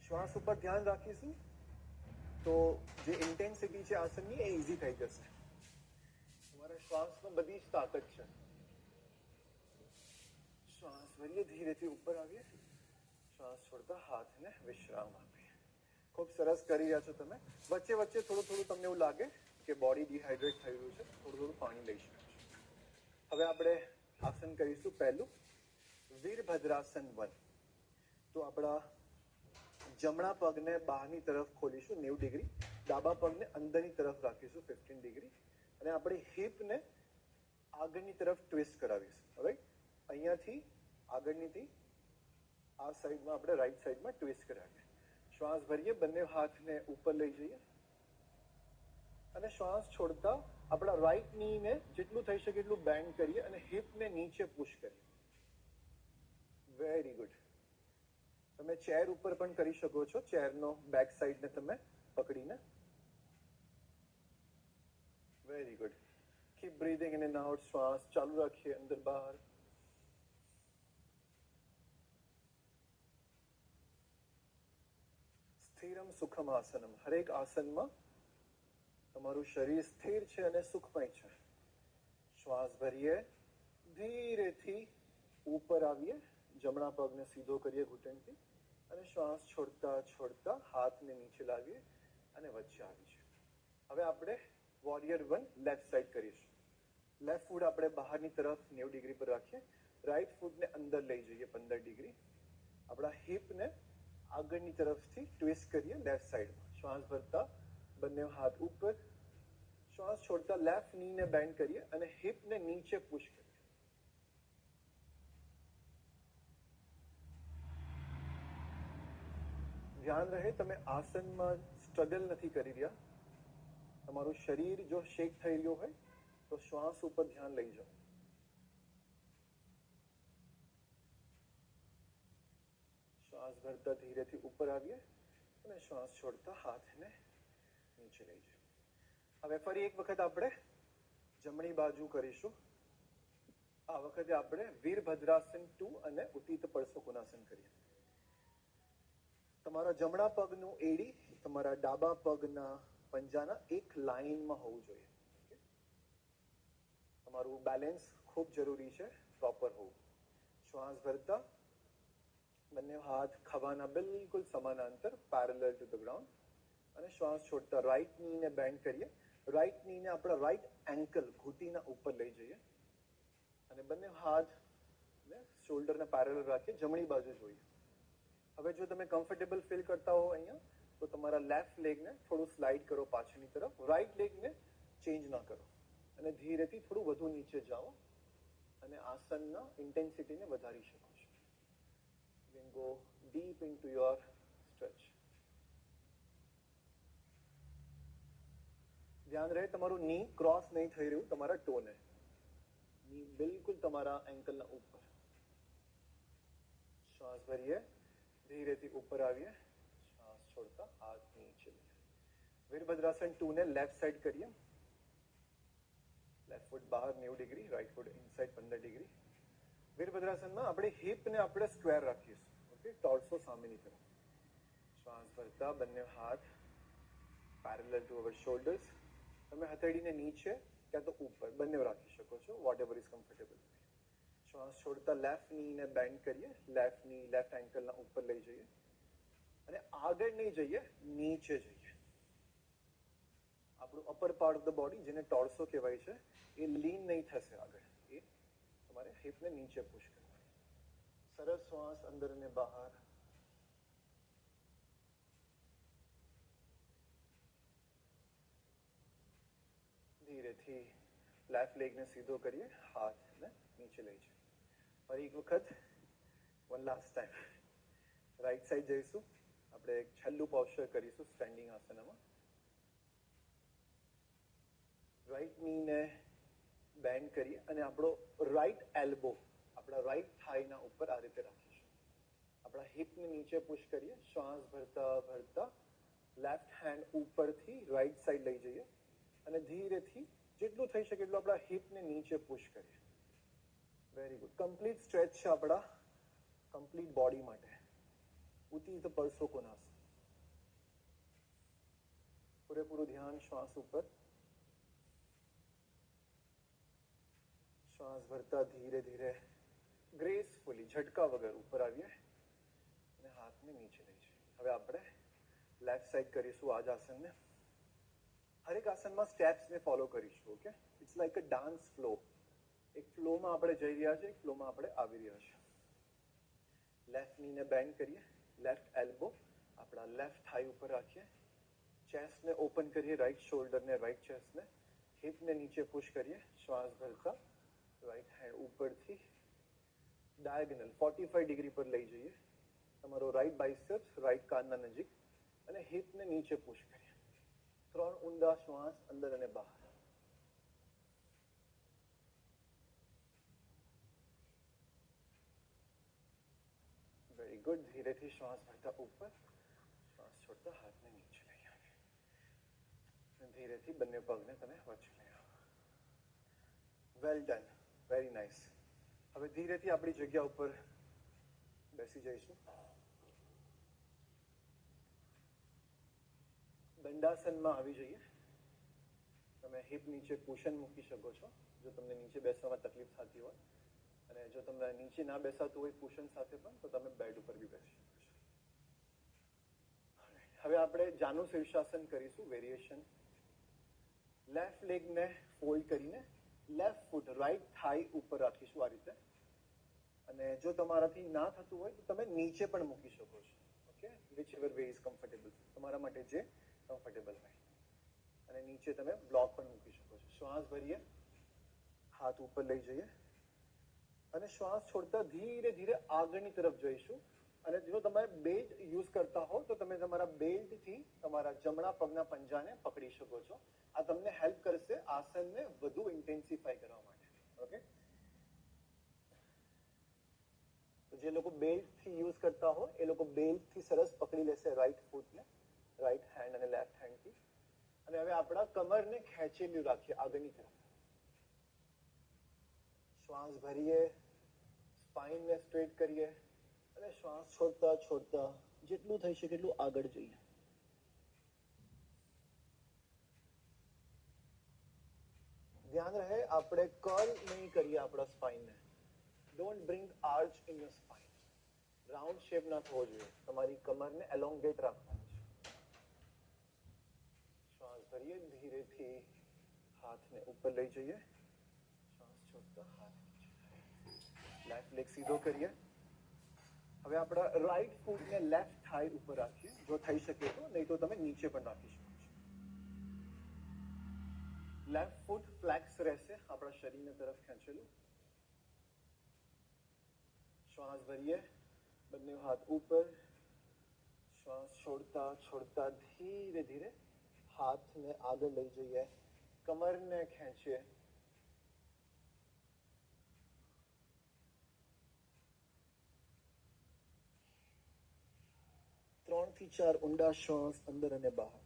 શ્વાસ ઉપર ધ્યાન રાખીશું તો જે ઇન્ટેન્સિટી છે આસનની એ ઇઝી થઈ જશે. તમારા શ્વાસમાં બધી જ તાકાત છે. શ્વાસ ભરીએ, ધીરેથી ઉપર આવીએ, શ્વાસ છોડતા હાથને વિશ્રામ આપીએ. ખૂબ સરસ કરી રહ્યા છો તમે. વચ્ચે વચ્ચે થોડું થોડું તમને એવું લાગે કે બોડી ડિહાઇડ્રેટ થઈ રહ્યું છે, થોડું થોડું પાણી લઈ શકો છો. હવે આપણે આસન કરીશું. પહેલું વીરભદ્રાસન 1. તો આપણા જમણા પગને બહારની તરફ ખોલીશું 90 ડિગ્રી, ડાબા પગને અંદરની તરફ રાખીશું 15 ડિગ્રી, અને આપણી હિપને આગળની તરફ ટ્વિસ્ટ કરાવીશું. હવે અહીંયાથી આગળનીથી આ સાઈડમાં આપણે રાઈટ સાઈડમાં ટ્વિસ્ટ કરાવીએ. શ્વાસ ભરીએ, બંને હાથને ઉપર લઈ જઈએ અને શ્વાસ છોડતા આપણા રાઈટ નીને જેટલું થઈ શકે એટલું બેન્ડ કરીએ અને હિપને નીચે પુશ કરીએ. Very good. તમે ચેર ઉપર પણ કરી શકો છો, ચેરનો બેક સાઈડને તમે પકડીને. Very good. Keep breathing in and out. શ્વાસ ચાલુ રાખીએ, અંદર બહાર. સ્થિરમ સુખમ આસનમ. હરેક આસનમાં તમારું શરીર સ્થિર છે અને સુખમય છે. શ્વાસ ભરીએ, ધીરેથી ઉપર આવીએ, જમણા પગને સીધો કરીએ ઘૂંટણથી, અને શ્વાસ છોડતા છોડતા હાથને નીચે લાવીએ અને વચ્ચે આવીએ. હવે આપણે વોરિયર 1 લેફ્ટ સાઈડ કરીશું. લેફ્ટ ફૂટ આપણે બહારની તરફ 90 ડિગ્રી પર રાખીએ, રાઈટ ફૂટને અંદર લઈ જઈએ 15 ડિગ્રી, આપણા હિપને આગળની તરફથી ટ્વિસ્ટ કરીએ લેફ્ટ સાઈડમાં. શ્વાસ ભરતા બંને હાથ ઉપર, શ્વાસ છોડતા લેફ્ટ નીને બેન્ડ કરીએ અને હિપને નીચે પુશ કરીએ. ધ્યાન રહે તમે આસનમાં સ્ટ્રગલ નથી કરી રહ્યા. તમારું શરીર જો શેક થઈ રહ્યો હોય તો શ્વાસ ઉપર ધ્યાન લઈ જાઓ. શ્વાસ ભરતા ધીરેથી ઉપર આવીએ અને શ્વાસ છોડતા હાથને નીચે લઈ જઈએ. હવે ફરી એક વખત આપણે જમણી બાજુ કરીશું. આ વખતે આપણે વીરભદ્રાસન 2 અને ઉત્તીત પળસોકોનાસન કરીએ. તમારા જમણા પગનું એડી તમારા ડાબા પગના પંજાના એક લાઈનમાં હોવું જોઈએ. તમારું બેલેન્સ ખૂબ જરૂરી છે, પ્રોપર હોવું. શ્વાસ ભરતા બંને હાથ ખભાના બિલકુલ સમાંતર, પેરેલલ ટુ ધ ગ્રાઉન્ડ, અને શ્વાસ છોડતા રાઈટ નીને બેન્ડ કરીએ. રાઈટ નીને આપણા રાઈટ એન્કલ ઘૂંટીના ઉપર લઈ જઈએ અને બંને હાથ શોલ્ડરને પેરેલલ રાખીએ, જમણી બાજુ જોઈએ. હવે જો તમે કમ્ફર્ટેબલ ફીલ કરતા હો અહીંયા, તો તમારા લેફ્ટ લેગને થોડું સ્લાઇડ કરો પાછળની તરફ, રાઈટ લેગને ચેન્જ ના કરો અને ધીરેથી થોડું વધુ નીચે જાઓ અને આસનના ઇન્ટેન્સિટીને વધારી શકો છો. You can go deep into your stretch. ધ્યાન રહે તમારું ની ક્રોસ નહીં થઈ રહ્યું, તમારા ટોને. ની બિલકુલ તમારા એન્કલના ઉપર. શ્વાસ ભરીએ, ધીરેથી ઉપર આવીએ, શ્વાસ છોડતા હાથ નીચે લઈએ. વીરભદ્રાસન 2 ને લેફ્ટ સાઈડ કરીએ. લેફ્ટ ફૂટ બહાર 90 ડિગ્રી, રાઈટ ફૂટ ઇનસાઇડ 15 ડિગ્રી. વીરભદ્રાસનમાં આપણે હિપને આપણે સ્ક્વેર રાખીશું. ઓકે, ટોર્સો સામેની તરફ. શ્વાસ ભરતા બંને હાથ પેરેલલ ટુ અવર શોલ્ડર્સ. તમે હથેળીને નીચે ક્યાં તો ઉપર બંને રાખી શકો છો, વોટ એવર ઇઝ કમ્ફર્ટેબલ. શ્વાસ છોડતા લેફ્ટ નીને બેન્ડ કરીએ, લેફ્ટ ની લેફ્ટ એન્કલના ઉપર લઈ જઈએ અને આગળ નહીં જઈએ, નીચે જઈએ. આપણું upper part of the body, જેને ટોર્સો કહેવાય છે, એ લીન નહીં થશે આગળ. એ તમારે હિપને નીચે પુશ કરવાની. સરસ શ્વાસ અંદર અને બહાર. ધીરેથી લેફ્ટ લેગને સીધો કરીએ, હાથને નીચે લઈ જઈએ. ફરી એક વખત, one last time. Right side જઈશું. આપણે એક છેલ્લું પોસ્ચર કરીશું સ્ટેન્ડિંગ આસનમાં. રાઈટ નીને બેન્ડ કરીએ અને આપણો રાઈટ એલ્બો આપણા રાઈટ થાઈના ઉપર આ રીતે રાખીશું. આપણા હિપને નીચે પુશ કરીએ. શ્વાસ ભરતા ભરતા લેફ્ટ હેન્ડ ઉપરથી રાઈટ સાઈડ લઈ જઈએ અને ધીરેથી જેટલું થઈ શકે એટલું આપણા હિપને નીચે પુશ કરીએ. Very good. કમ્પ્લીટ સ્ટ્રેચ છે આપણા કમ્પ્લીટ બોડી માટે. ઉત્તીત પળસોકોનાસન. પૂરેપૂરું ધ્યાન શ્વાસ ઉપર. શ્વાસ ભરતા ધીરે ધીરે ગ્રેસફુલી ઝટકા વગર ઉપર આવીએ અને હાથને નીચે લઈ જઈએ. હવે આપણે લેફ્ટ સાઈડ કરીશું આ જ આસનને. હરેક આસનમાં સ્ટેપ્સને ફોલો કરીશું. Okay, it's like a dance flow. એક ફ્લોમાં આપણે જઈ રહ્યા છીએ, એક ફ્લોમાં આપણે આવી રહ્યા છીએ. લેફ્ટ નીને બેન્ડ કરીએ, લેફ્ટ એલ્બો આપણા લેફ્ટ થાઈ ઉપર રાખીએ, ચેસ્ટને ઓપન કરીએ, રાઈટ શોલ્ડરને, રાઈટ ચેસ્ટને, હિપને નીચે પુશ કરીએ, શ્વાસ ભરતા રાઈટ હેન્ડ ઉપરથી ડાયગોનલ 45 ડિગ્રી પર લઈ જઈએ, તમારો રાઈટ બાઇસેપ્સ રાઈટ કાનના નજીક, અને હિપને નીચે પુશ કરીએ. 3 ઊંડા શ્વાસ અંદર અને બહાર. Very good. ધીરેથી શ્વાસ ભરતા ઉપર, શ્વાસ છોડતા હાથને નીચે લઈ આવીએ. ધીરેથી બંને પગને તમે વચ્ચે લઈ આવો. Well done, very nice. હવે ધીરેથી આપણી જગ્યા ઉપર બેસી જઈશું. દંડાસનમાં આવી જઈએ. તમે હિપ નીચે કુશન મૂકી શકો છો જો તમને નીચે બેસવામાં તકલીફ થતી હોય, અને જો તમને નીચે ના બેસાતું હોય કુશન સાથે પણ, તો તમે બેડ ઉપર બી બેસી શકો છો. હવે આપણે જાનુ શીર્ષાસન કરીશું, વેરિએશન. લેફ્ટ લેગને ફોલ્ડ કરીને લેફ્ટ ફૂટ રાઈટ થાઈ ઉપર રાખીશું આ રીતે. અને જો તમારાથી ના થતું હોય તો તમે નીચે પણ મૂકી શકો છો. Okay, which ever way is comfortable, તમારા માટે જે કમ્ફર્ટેબલ હોય. અને નીચે તમે બ્લોક પણ મૂકી શકો છો. શ્વાસ ભરીએ, હાથ ઉપર લઈ જઈએ, અને શ્વાસ છોડતા ધીરે ધીરે આગળની તરફ જઈશું. અને જો તમે બેલ્ટ યુઝ કરતા હો તો તમે તમારા બેલ્ટથી તમારા જમણા પગના પંજાને પકડી શકો છો. આ તમને હેલ્પ કરશે આસનને વધુ ઇન્ટેન્સિફાઈ કરવા માટે. ઓકે, જે લોકો બેલ્ટથી યુઝ કરતા હોય એ લોકો બેલ્ટથી સરસ પકડી લેશે રાઈટ ફૂટને, રાઈટ હેન્ડ અને લેફ્ટ હેન્ડથી. અને હવે આપણા કમરને ખેંચેલું રાખીએ આગળની તરફ. શ્વાસ ભરીએ, સ્પાઇનને સ્ટ્રેટ કરીએ, અને શ્વાસ છોડતા છોડતા જેટલું થઈ શકે એટલું આગળ જઈએ. ધ્યાન રહે આપણે કર્લ નહીં કરીએ આપણા સ્પાઇનને. Don't bring arch in your spine. Round shape ના થવો જોઈએ, તમારી કમરને એલોંગેટ રાખવાની છે. શ્વાસ ભરીએ, ધીરેથી હાથને ઉપર લઈ જઈએ, શ્વાસ છોડતા હાથ નીચે. લેફ્ટ લેગ સીધો કરીએ. હવે આપણા રાઈટ ફૂટને લેફ્ટ થાઈ ઉપર રાખીએ, જો થઈ શકે તો, નહીં તો તમે નીચે પણ રાખી શકો છો. લેફ્ટ ફૂટ ફ્લેક્સ રહેશે, આપણા શરીરની તરફ ખેંચેલું. શ્વાસ ભરીએ, બંને હાથ ઉપર, શ્વાસ છોડતા છોડતા ધીરે ધીરે હાથને આગળ લઈ જઈએ, કમરને ખેંચીએ. 3 થી 4 ઊંડા શ્વાસ અંદર અને બહાર.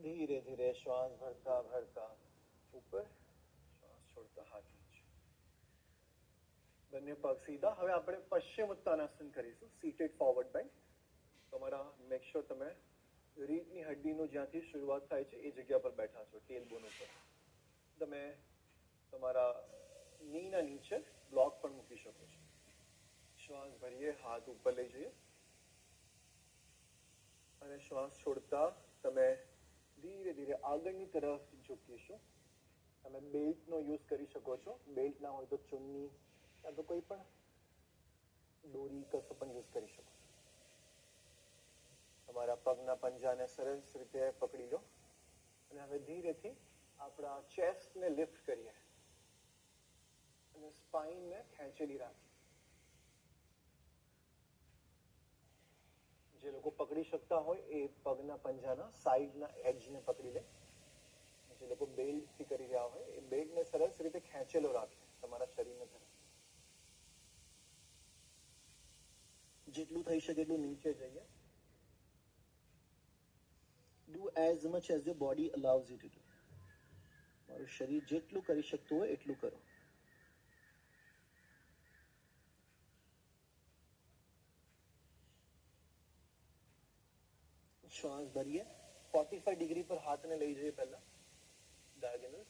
ધીરે ધીરે શ્વાસ ભરતા ભરતા ઉપર, શ્વાસ છોડતા હાથ નીચે. બંને પગ સીધા. હવે આપણે પશ્ચિમ ઉત્તાનાસન કરીશું, સીટેડ ફોરવર્ડ બેન્ડ. તમારા મેક શ્યોર તમે રીઢની હડ્ડીનું જ્યાંથી શરૂઆત થાય છે એ જગ્યા પર બેઠા છો, ટેલબોન ઉપર. તમે તમારા નીના નીચે બ્લોક પણ મૂકી શકો છો. શ્વાસ ભરીએ, હાથ ઉપર લઈ જઈએ, અને શ્વાસ છોડતા તમે ધીરે ધીરે આગળની તરફ ઝૂકીશું. તમે બેલ્ટનો યુઝ કરી શકો છો. બેલ્ટ ના હોય તો ચુન્ની યા તો કોઈ પણ દોરી કશું પણ યુઝ કરી શકો છો. તમારા પગના પંજાને સરસ રીતે પકડી લો, અને હવે ધીરેથી આપણા ચેસ્ટને લિફ્ટ કરીએ, અને સ્પાઇનને ખેંચેલી રાખીએ. જે લોકો પકડી શકતા હોય એ પગના પંજાના સાઈડના એજને પકડી લે. જે લોકો બેલ્ટથી કરી રહ્યા હોય એ બેલ્ટને સરસ રીતે ખેંચેલો રાખે તમારા શરીરને તરફ. જેટલું થઈ શકે એટલું નીચે જઈએ. Do as much as your body allows you to do. તમારું શરીર જેટલું કરી શકતું હોય એટલું કરો. શ્વાસ ભરીએ, 45 ડિગ્રી પર હાથને લઈ જઈએ પહેલા ડાયગોનલ,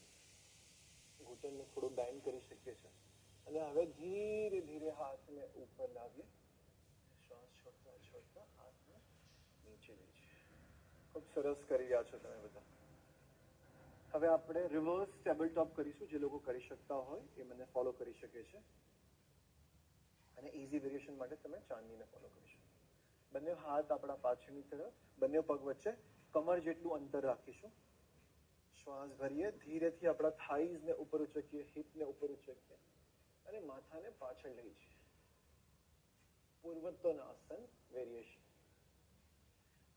ઘૂંટણને થોડું બેન્ડ કરી શકીએ છીએ અને હવે ધીરે ધીરે હાથને ઉપર લાવીએ, શ્વાસ છોડતા છોડતા હાથને નીચે લઈ જઈએ. ખૂબ સરસ કરી રહ્યા છો તમે બધા. હવે આપણે રિવર્સ ટેબલ ટોપ કરીશું. જે લોકો કરી શકતા હોય એ મને ફોલો કરી શકે છે અને ઇઝી વેરિએશન માટે તમે ચાંદનીને ફોલો કરી શકો. બંને હાથ આપણા પાછળની તરફ, બંને પગ વચ્ચે કમર જેટલું અંતર રાખીશું. શ્વાસ ભરીએ, ધીરેથી આપણા થાઈઝને ઉપર ઉચકીએ, હિપને ઉપર ઉચકીએ અને માથાને પાછળ લઈ જઈએ. પૂર્વોત્તાનાસન વેરિએશન.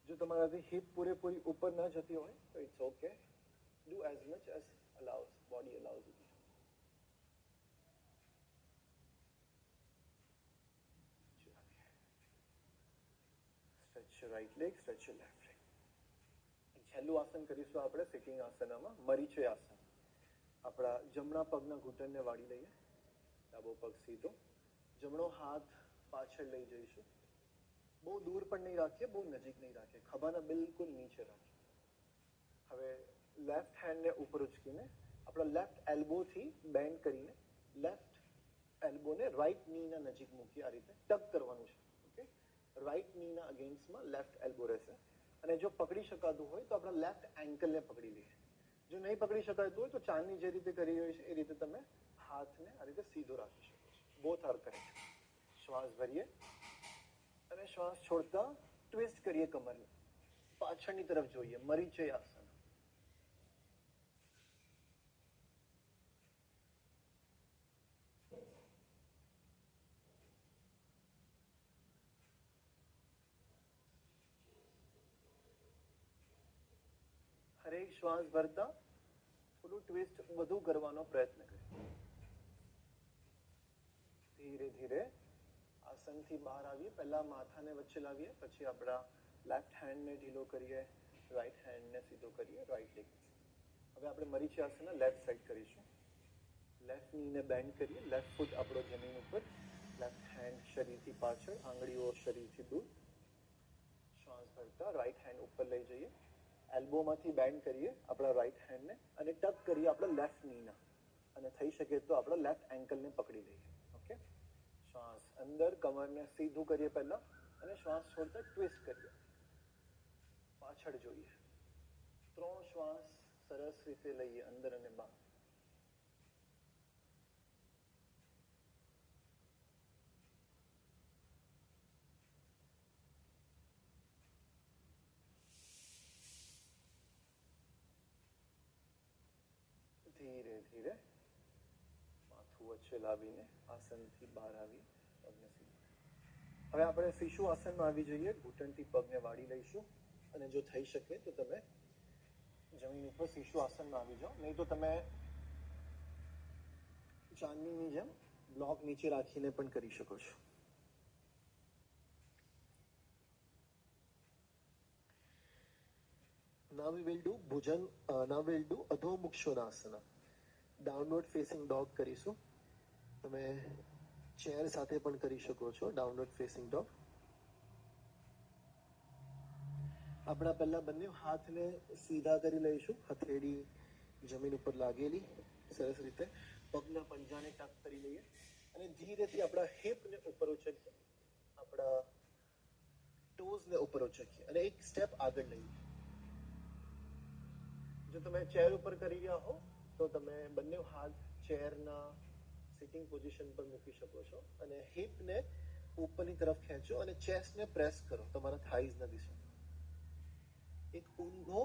જો તમારાથી હિપ પૂરેપૂરી ઉપર ન જતી હોય તો it's okay. Do as much as body allows you. Stretch your right leg, stretch your left leg. છેલ્લું આસન કરીશું આપણે સિટિંગ આસનમાં, મરીચે આસન. આપણા જમણા પગના ઘૂંટણને વાળી લઈએ, ડાબો પગ સીધો, જમણો હાથ પાછળ લઈ જઈશું. બહુ દૂર પણ નહીં રાખીએ, બહુ નજીક નહીં રાખીએ, ખભાના બિલકુલ નીચે રાખીએ. હવે લેફ્ટ હેન્ડને ઉપર ઉચકીને આપણા લેફ્ટ એલ્બોથી બેન્ડ કરીને લેફ્ટ એલ્બોને રાઈટ નીના નજીક મૂકી આ રીતે ટક કરવાનું છે. ઓકે, રાઈટ નીના અગેન્સ્ટમાં લેફ્ટ એલ્બો રહેશે. અને જો પકડી શકાતું હોય તો આપણા લેફ્ટ એન્કલને પકડી લઈએ. જો નહીં પકડી શકાતું હોય તો ચાંદની જે રીતે કરી હોય છે એ રીતે તમે હાથને આ રીતે સીધો રાખી શકો છો. Both are correct. શ્વાસ ભરીએ અને શ્વાસ છોડતા ટ્વિસ્ટ કરીએ કમરને, પાછળની તરફ જોઈએ, મરીચે આસન. હરેક શ્વાસ ભરતા થોડું ટ્વિસ્ટ વધુ કરવાનો પ્રયત્ન કરીએ. ધીરે ધીરે આસનથી બહાર આવીએ. પહેલા માથાને વચ્ચે લાવીએ, પછી આપણા લેફ્ટ હેન્ડને ઢીલો કરીએ, રાઈટ હેન્ડને સીધો કરીએ, રાઈટ લેગ. હવે આપણે મરીચી આસન લેફ્ટ સાઈડ કરીશું. લેફ્ટ નીને બેન્ડ કરીએ, લેફ્ટ ફૂટ આપણો જમીન ઉપર, લેફ્ટ હેન્ડ શરીરથી પાછળ, આંગળીઓ શરીરથી દૂર. શ્વાસ ભરતા રાઈટ હેન્ડ ઉપર લઈ જઈએ, એલ્બોમાંથી બેન્ડ કરીએ આપણા રાઈટ હેન્ડને અને ટક કરીએ આપણા લેફ્ટ નીના, અને થઈ શકે તો આપણા લેફ્ટ એન્કલને પકડી લઈએ. ઓકે, શ્વાસ અંદર, કમરને સીધું કરીએ પહેલા અને શ્વાસ છોડતા ટ્વિસ્ટ કરીએ, પાછળ જોઈએ. 3 શ્વાસ સરસ રીતે લઈએ અંદર અને બહાર. ધીરે ધીરે માથું વચ્ચે લાવીને આસનથી બહાર આવી પગને સીધું. હવે આપણે શિશુ આસનમાં આવી જઈએ. ઘૂંટણથી પગને વાળી લઈશું અને જો થઈ શકે તો તમે જમીન ઉપર શિશુ આસનમાં આવી જાઓ, નહીં તો તમે ચાંદનીની જેમ બ્લોક નીચે રાખીને પણ કરી શકો છો. Now we will do Adho Mukha Svanasana. Downward facing dog કરીશું. તમે ચેર સાથે પણ કરી શકો છો ડાઉનવર્ડ ફેસિંગ ડોગ. આપણા પહેલા બંને હાથને સીધા કરી લઈશું, હથેળી જમીન ઉપર લાગેલી સરસ રીતે. પગના પંજાને ટક કરી લઈએ અને ધીરેથી આપણા હિપને ઉપર ઉચકીએ, આપણા ટોઝને ઉપર ઉચકીએ અને એક સ્ટેપ આગળ લઈએ. જો તમે ચેર ઉપર કરી રહ્યા હો તો તમે બંને હાથ ચેરના સિટિંગ પોઝિશન પર મૂકી શકો છો અને હિપને ઉપરની તરફ ખેંચો અને ચેસ્ટને પ્રેસ કરો તમારા થાઈઝના દિશામાં. એક ઊંધો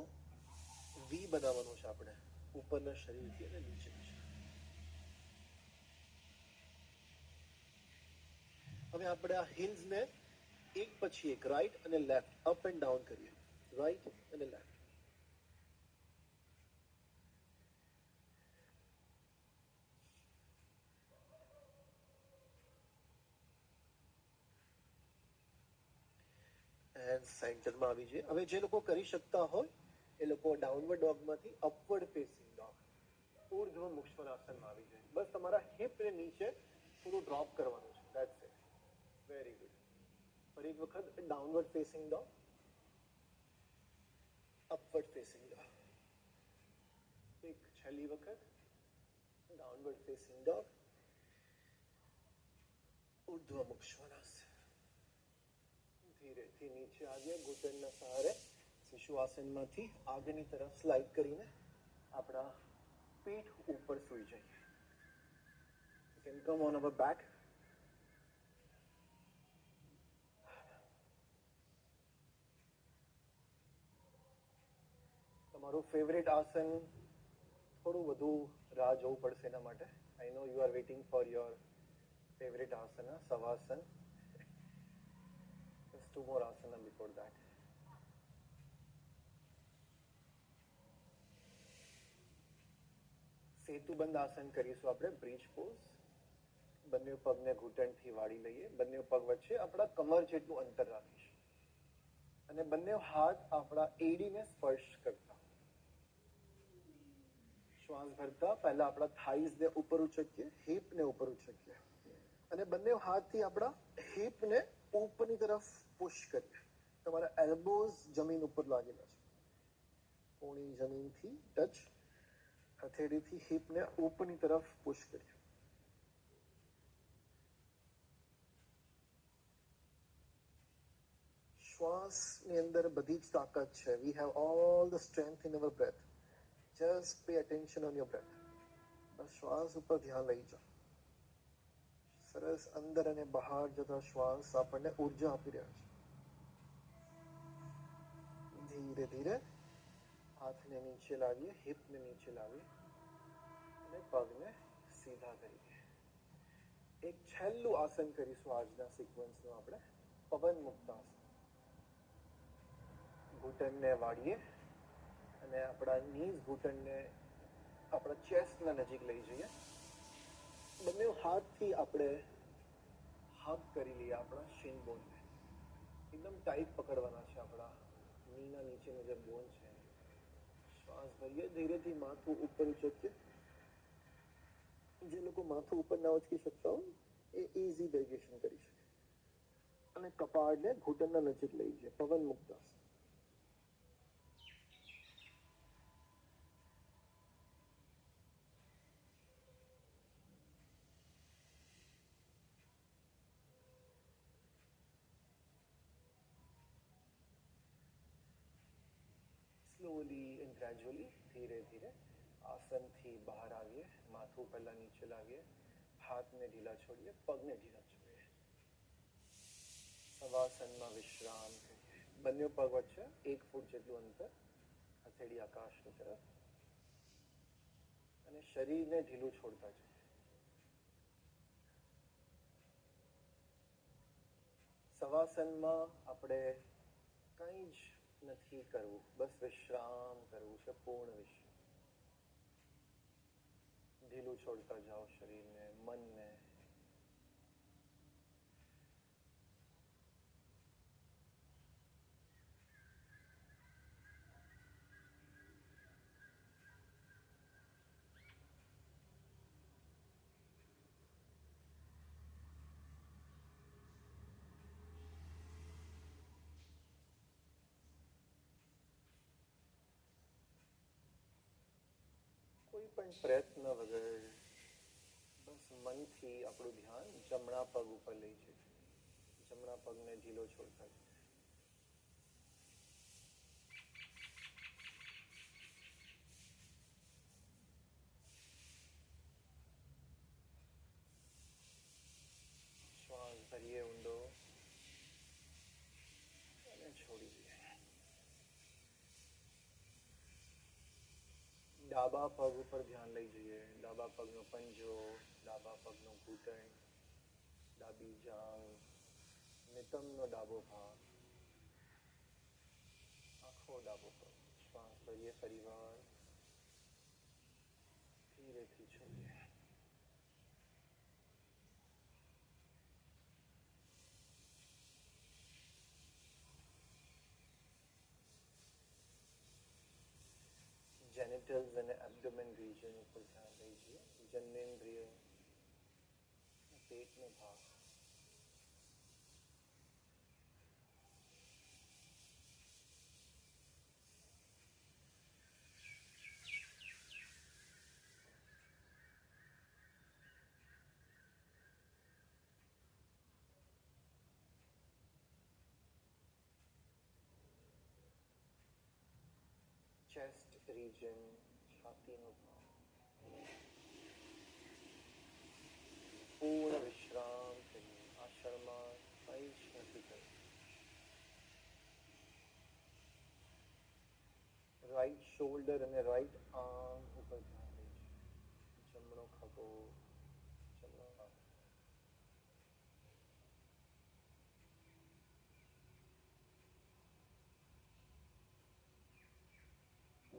વી બનાવવાનો છે આપણે ઉપરના શરીરથી અને નીચે. હવે આપણે આ હિલ્સને એક પછી એક રાઈટ અને લેફ્ટ, અપ એન્ડ ડાઉન કરીએ, રાઈટ અને લેફ્ટ. સેન્ટરમાં આવી જઈએ. હવે જે લોકો કરી શકતા હોય એ લોકો ડાઉનવર્ડ ડોગમાંથી અપવર્ડ ફેસિંગ ડોગ, ઉર્ધ્વ મુખ સ્વરાસનમાં આવી જાય. બસ તમારા હિપને નીચે થોડું ડ્રોપ કરવાનું છે. That's it. Very good. ફરી એક વખત ડાઉનવર્ડ ફેસિંગ ડોગ, અપવર્ડ પહેલી વખત ડાઉનવર્ડ ફેસિંગ ડોગ, ઉર્ધ્વમુખ શ્વાનાસન. ધીરેથી નીચે આવીએ, ઘૂંટણના સહારે શિશુ આસનમાંથી આગળની તરફ સ્લાઇડ કરીને આપણા પીઠ ઉપર સૂઈ જઈએ. You can come on our back. તમારું ફેવરેટ આસન થોડું વધુ રાહ જોવું પડશે એના માટે. I know you are waiting for your favourite asana, shavasana. Just two more asana before that. સેતુબંધ આસન કરીશું આપણે, બ્રિજ પોઝ. બંને પગને ઘૂંટણથી વાળી લઈએ, બંને પગ વચ્ચે આપણા કમર જેટલું અંતર રાખીશું અને બંને હાથ આપણા એડીને સ્પર્શ કરતા. શ્વાસ ભરતા પહેલા આપણા થાઈઝને ઉપર ઉચકીએ, હિપને ઉપર ઉચકીએ અને બંને હાથથી આપણા હિપને ઉપરની તરફ પુશ કરીએ. તમારા એલ્બોઝ જમીન ઉપર લાગેલા છે, કોણી જમીનથી ટચ, હથેળીથી હિપને ઉપરની તરફ પુશ કરીએ. શ્વાસની અંદર બધી જ તાકાત છે. We have all the strength in our breath. Just pay attention on your breath. બસ શ્વાસ ઉપર ધ્યાન લઈ જાઓ. સરસ અંદર અને બહાર જતા શ્વાસ આપણને ઉર્જા આપી રહ્યા છે. ધીરે ધીરે હાથને નીચે લાવીએ, હિપને નીચે લાવીએ અને પગને સીધા કરીએ. એક છેલ્લું આસન કરીશું આજના સિક્વન્સનું આપણે, પવન મુક્ત આસન. ઘૂંટણને વાળીએ અને આપણા નીઝ ઘૂંટણને આપણા ચેસ્ટના નજીક લઈ જઈએ. બંને હાથથી આપણે હગ કરી લઈએ આપણા શિન બોનને. એકદમ ટાઈટ પકડવાના છે આપણા નીના નીચેનો જે બોન છે. શ્વાસ ભરીએ, ધીરેથી માથું ઉપર ઉચકીએ. જે લોકો માથું ઉપર ના ઉચકી શકતા હોય એ ઇઝી વેરિએશન કરી શકે અને કપાળને ઘૂંટણના નજીક લઈ જાય. પવન મુક્ત આસન. સ્લોલી એન્ડ ગ્રેજ્યુઅલી, ધીરે ધીરે આસનથી બહાર આવીએ. માથું પહેલા નીચે લાવીએ, હાથને ઢીલા છોડીએ, પગને ઢીલા છોડીએ. સવાસનમાં વિશ્રામ કરીએ. બંને પગ વચ્ચે 1 ફૂટ જેટલું અંતર, હથેળી આકાશની તરફ અને શરીરને ઢીલું છોડતા જઈએ. સવાસનમાં આપણે કંઈ જ નથી કરવું, બસ વિશ્રામ કરવું છે, પૂર્ણ વિશ્રામ. ઢીલું છોડતા જાઓ શરીરને, મનને. કોઈ પણ પ્રયત્ન વગર બસ મનથી આપણું ધ્યાન જમણા પગ ઉપર લઈ જઈએ. જમણા પગને ઢીલો છોડતા જઈએ. શ્વાસ ભરીએ ઊંડો અને છોડી દઈએ. ડાબા પગ ઉપર ધ્યાન લઈ જઈએ. ડાબા પગનો પંજો, ડાબા પગનો ઘૂંટણ, ડાબી જાંઘ, નિતંબનો ડાબો ભાગ, આખો ડાબો પગ. શ્વાસ ભરીએ ફરીવાર, ધીરેથી છોડીએ. જેનિટલ્સ અને એબ્ડોમેન રિજન ઉપર ધ્યાન લઈ જઈએ. જનનેન્દ્રિય, પેટનો ભાગ. ચેસ્ટ રીજન, છાતીનો ભાગ. પૂર્ણ વિશ્રામ કરીએ. આ ક્ષણમાં કંઈ જ નથી કરવું. રાઈટ શોલ્ડર અને રાઈટ આર્મ ઉપર ધ્યાન દઈશું. જમણો ખભો, જમણો હાથ.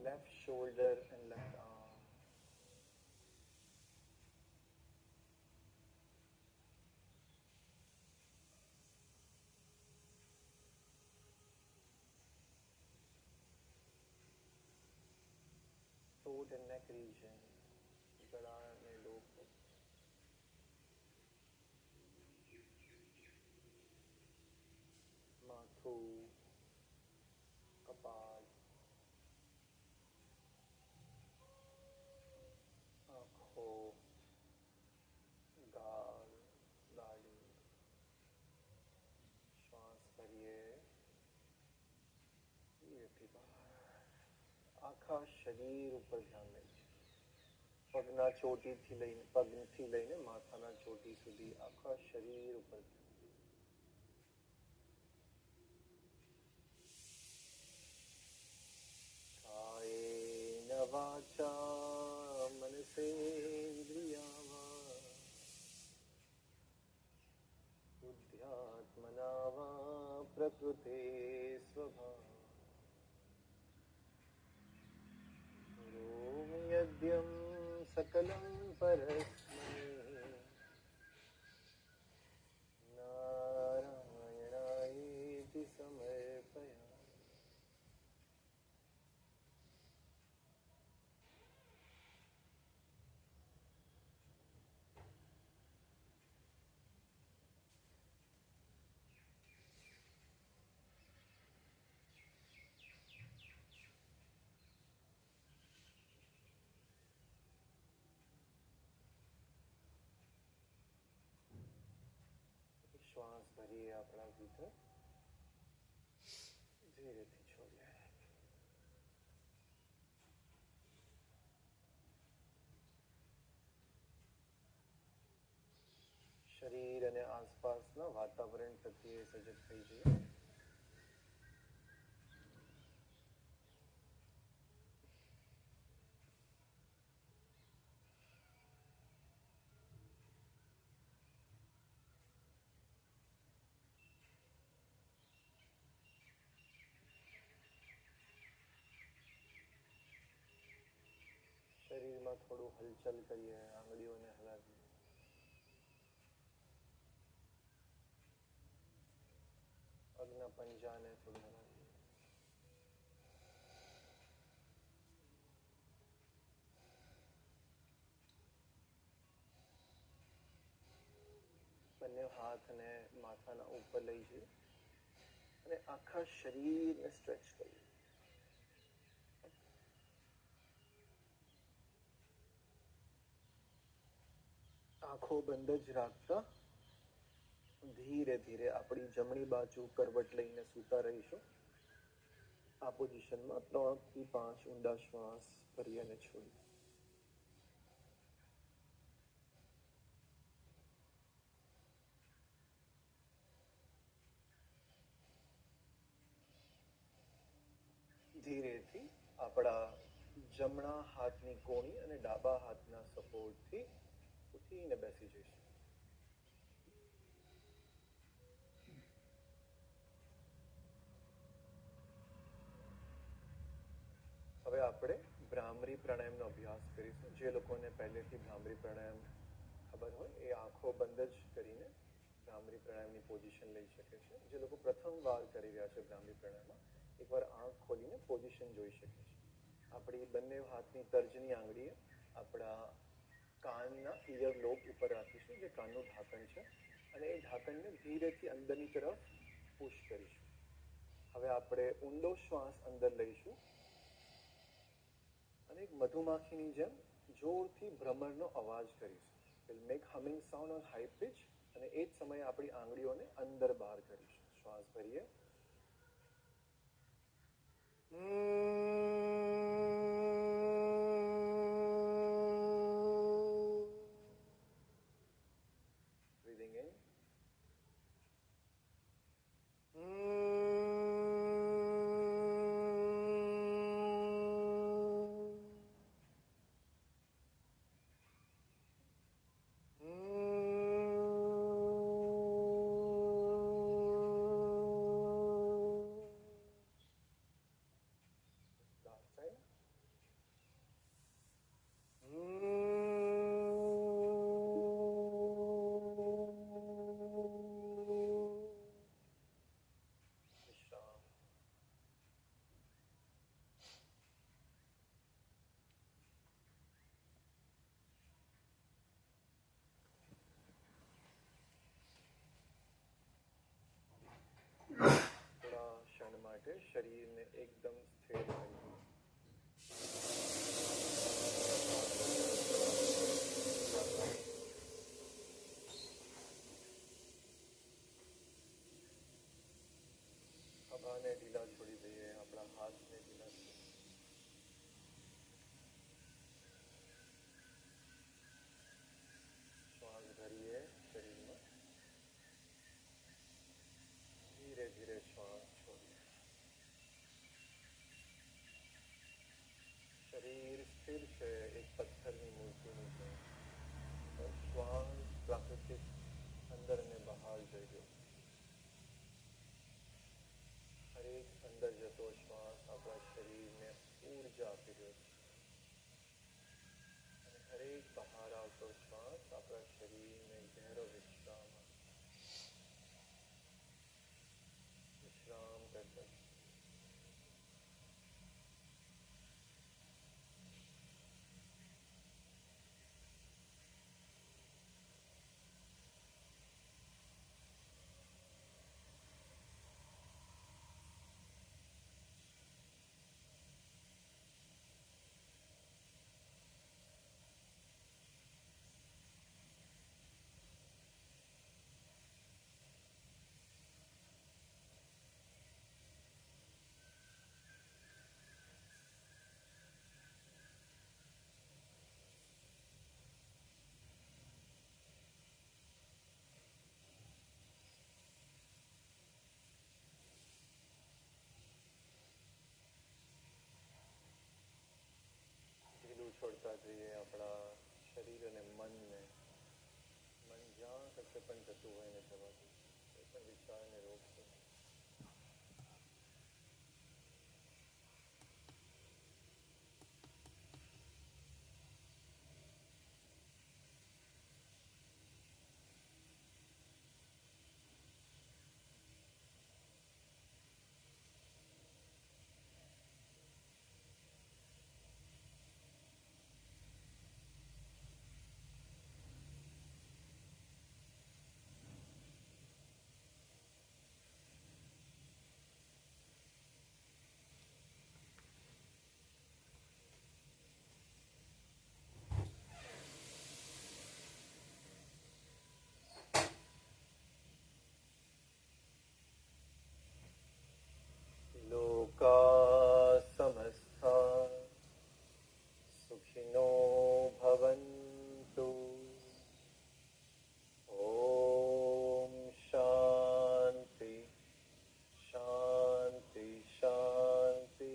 left shoulder and left arm. Throat and neck region. ગળા અને લોક. માથું, કપાળ, આંખો, ગાલ, દાઢી. શ્વાસ ભરીએ, ધીરેથી બહાર. આખા શરીર ઉપર ધ્યાન લઈએ. પગના પગથી લઈને માથાના ચોટી સુધી આખા શરીર ઉપર. કાયેન વાચા મનસેન્દ્રિયા વા બુદ્ધ્યાત્મના વા પ્રકૃતે સ્વભાવ યદ્યં સકલં પરસ્મૈ નારાયણાયેતિ સમર્પયામિ. શ્વાસ ભરીએ આપણા ભીતર, ધીરેથી છોડીએ. શરીર અને આસપાસના વાતાવરણ પ્રત્યે સજગ થઈ જઈએ. શરીરમાં થોડું હલચલ કરીએ, આંગળીઓને હલાવીએ. પગના પંજાને થોડું હલાવીએ. બંને હાથને માથાના ઉપર લઈ જઈએ અને આખા શરીરને સ્ટ્રેચ કરીએ. આંખો બંધ જ રાખતા ધીરે ધીરે આપણી જમણી બાજુ કરવટ લઈને સૂતા રહીશું. આ પોઝિશનમાં 3 થી 5 ઊંડા શ્વાસ ભરી અને છોડી. ધીરેથી આપણા જમણા હાથની કોણી અને ડાબા હાથના સપોર્ટથી ઉઠીને બેસી જઈશું. હવે આપણે ભ્રામરી પ્રાણાયામનો અભ્યાસ કરીશું. જે લોકોને પહેલેથી ભ્રામરી પ્રાણાયામ ખબર હોય એ આંખો બંધ જ કરીને ભ્રામરી પ્રાણાયામની પોઝિશન લઈ શકે છે. જે લોકો પ્રથમ વાર કરી રહ્યા છે ભ્રામરી પ્રાણાયામમાં, એકવાર આંખ ખોલીને પોઝિશન જોઈ શકે છે. આપણી બંને હાથની તર્જની આંગળીએ આપણા કાનના ઇયર લોબ ઉપર રાખીશું, જે કાનનું ઢાંકણ છે, અને એ ઢાંકણને ધીરેથી અંદરની તરફ પુશ કરીશું. હવે આપણે ઊંડો શ્વાસ અંદર લઈશું અને એક મધુમાખીની જેમ જોરથી ભ્રમરનો અવાજ કરીશું. Will make humming sound on high pitch, અને એ જ સમયે આપણી આંગળીઓને અંદર બહાર કરીશું. શ્વાસ ભરીએ. માટે શરીરને એકદમ સ્થિર કરવું. ખભાને ઢીલા છોડી દઈએ, આપણા હાથને ઢીલા છોડી. શ્વાસ ભરીએ શરીરમાં, ધીરે ધીરે શ્વાસ છોડીએ. શરીર સ્થિર છે એક પથ્થરની મૂર્તિની જેમ. શ્વાસ પ્રાકૃતિક અંદર અને બહાર જઈ ગયો. હરેક અંદર જતો શ્વાસ આપણા શરીરને ઊર્જા આપી રહ્યો છે અને હરેક બહાર આવતો શ્વાસ આપણા શરીરને ગહેરો વિશ્રામ કરતો છે. છોડતા જઈએ આપણા શરીર અને મનને. મન જ્યાં કશે પણ જતું હોય ને જવા દઈએ, કોઈ પણ વિચારને રોકશે. લોકા સમસ્તા સુખિનો ભવન્તુ. ઓમ શાંતિ શાંતિ શાંતિ.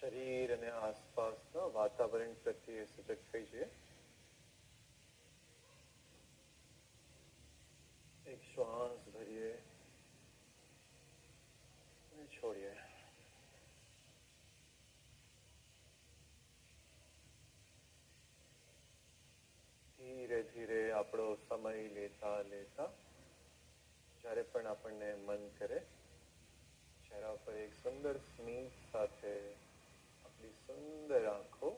શરીર અને આસપાસના વાતાવરણ પ્રત્યે સજગ થઈ જઈએ. એક શ્વાસ ભરીએ અને છોડીએ. ધીરે ધીરે આપણો સમય લેતા લેતા જ્યારે પણ આપણને મન કરે ચહેરા પર એક સુંદર સ્મિત સાથે આપણી સુંદર આંખો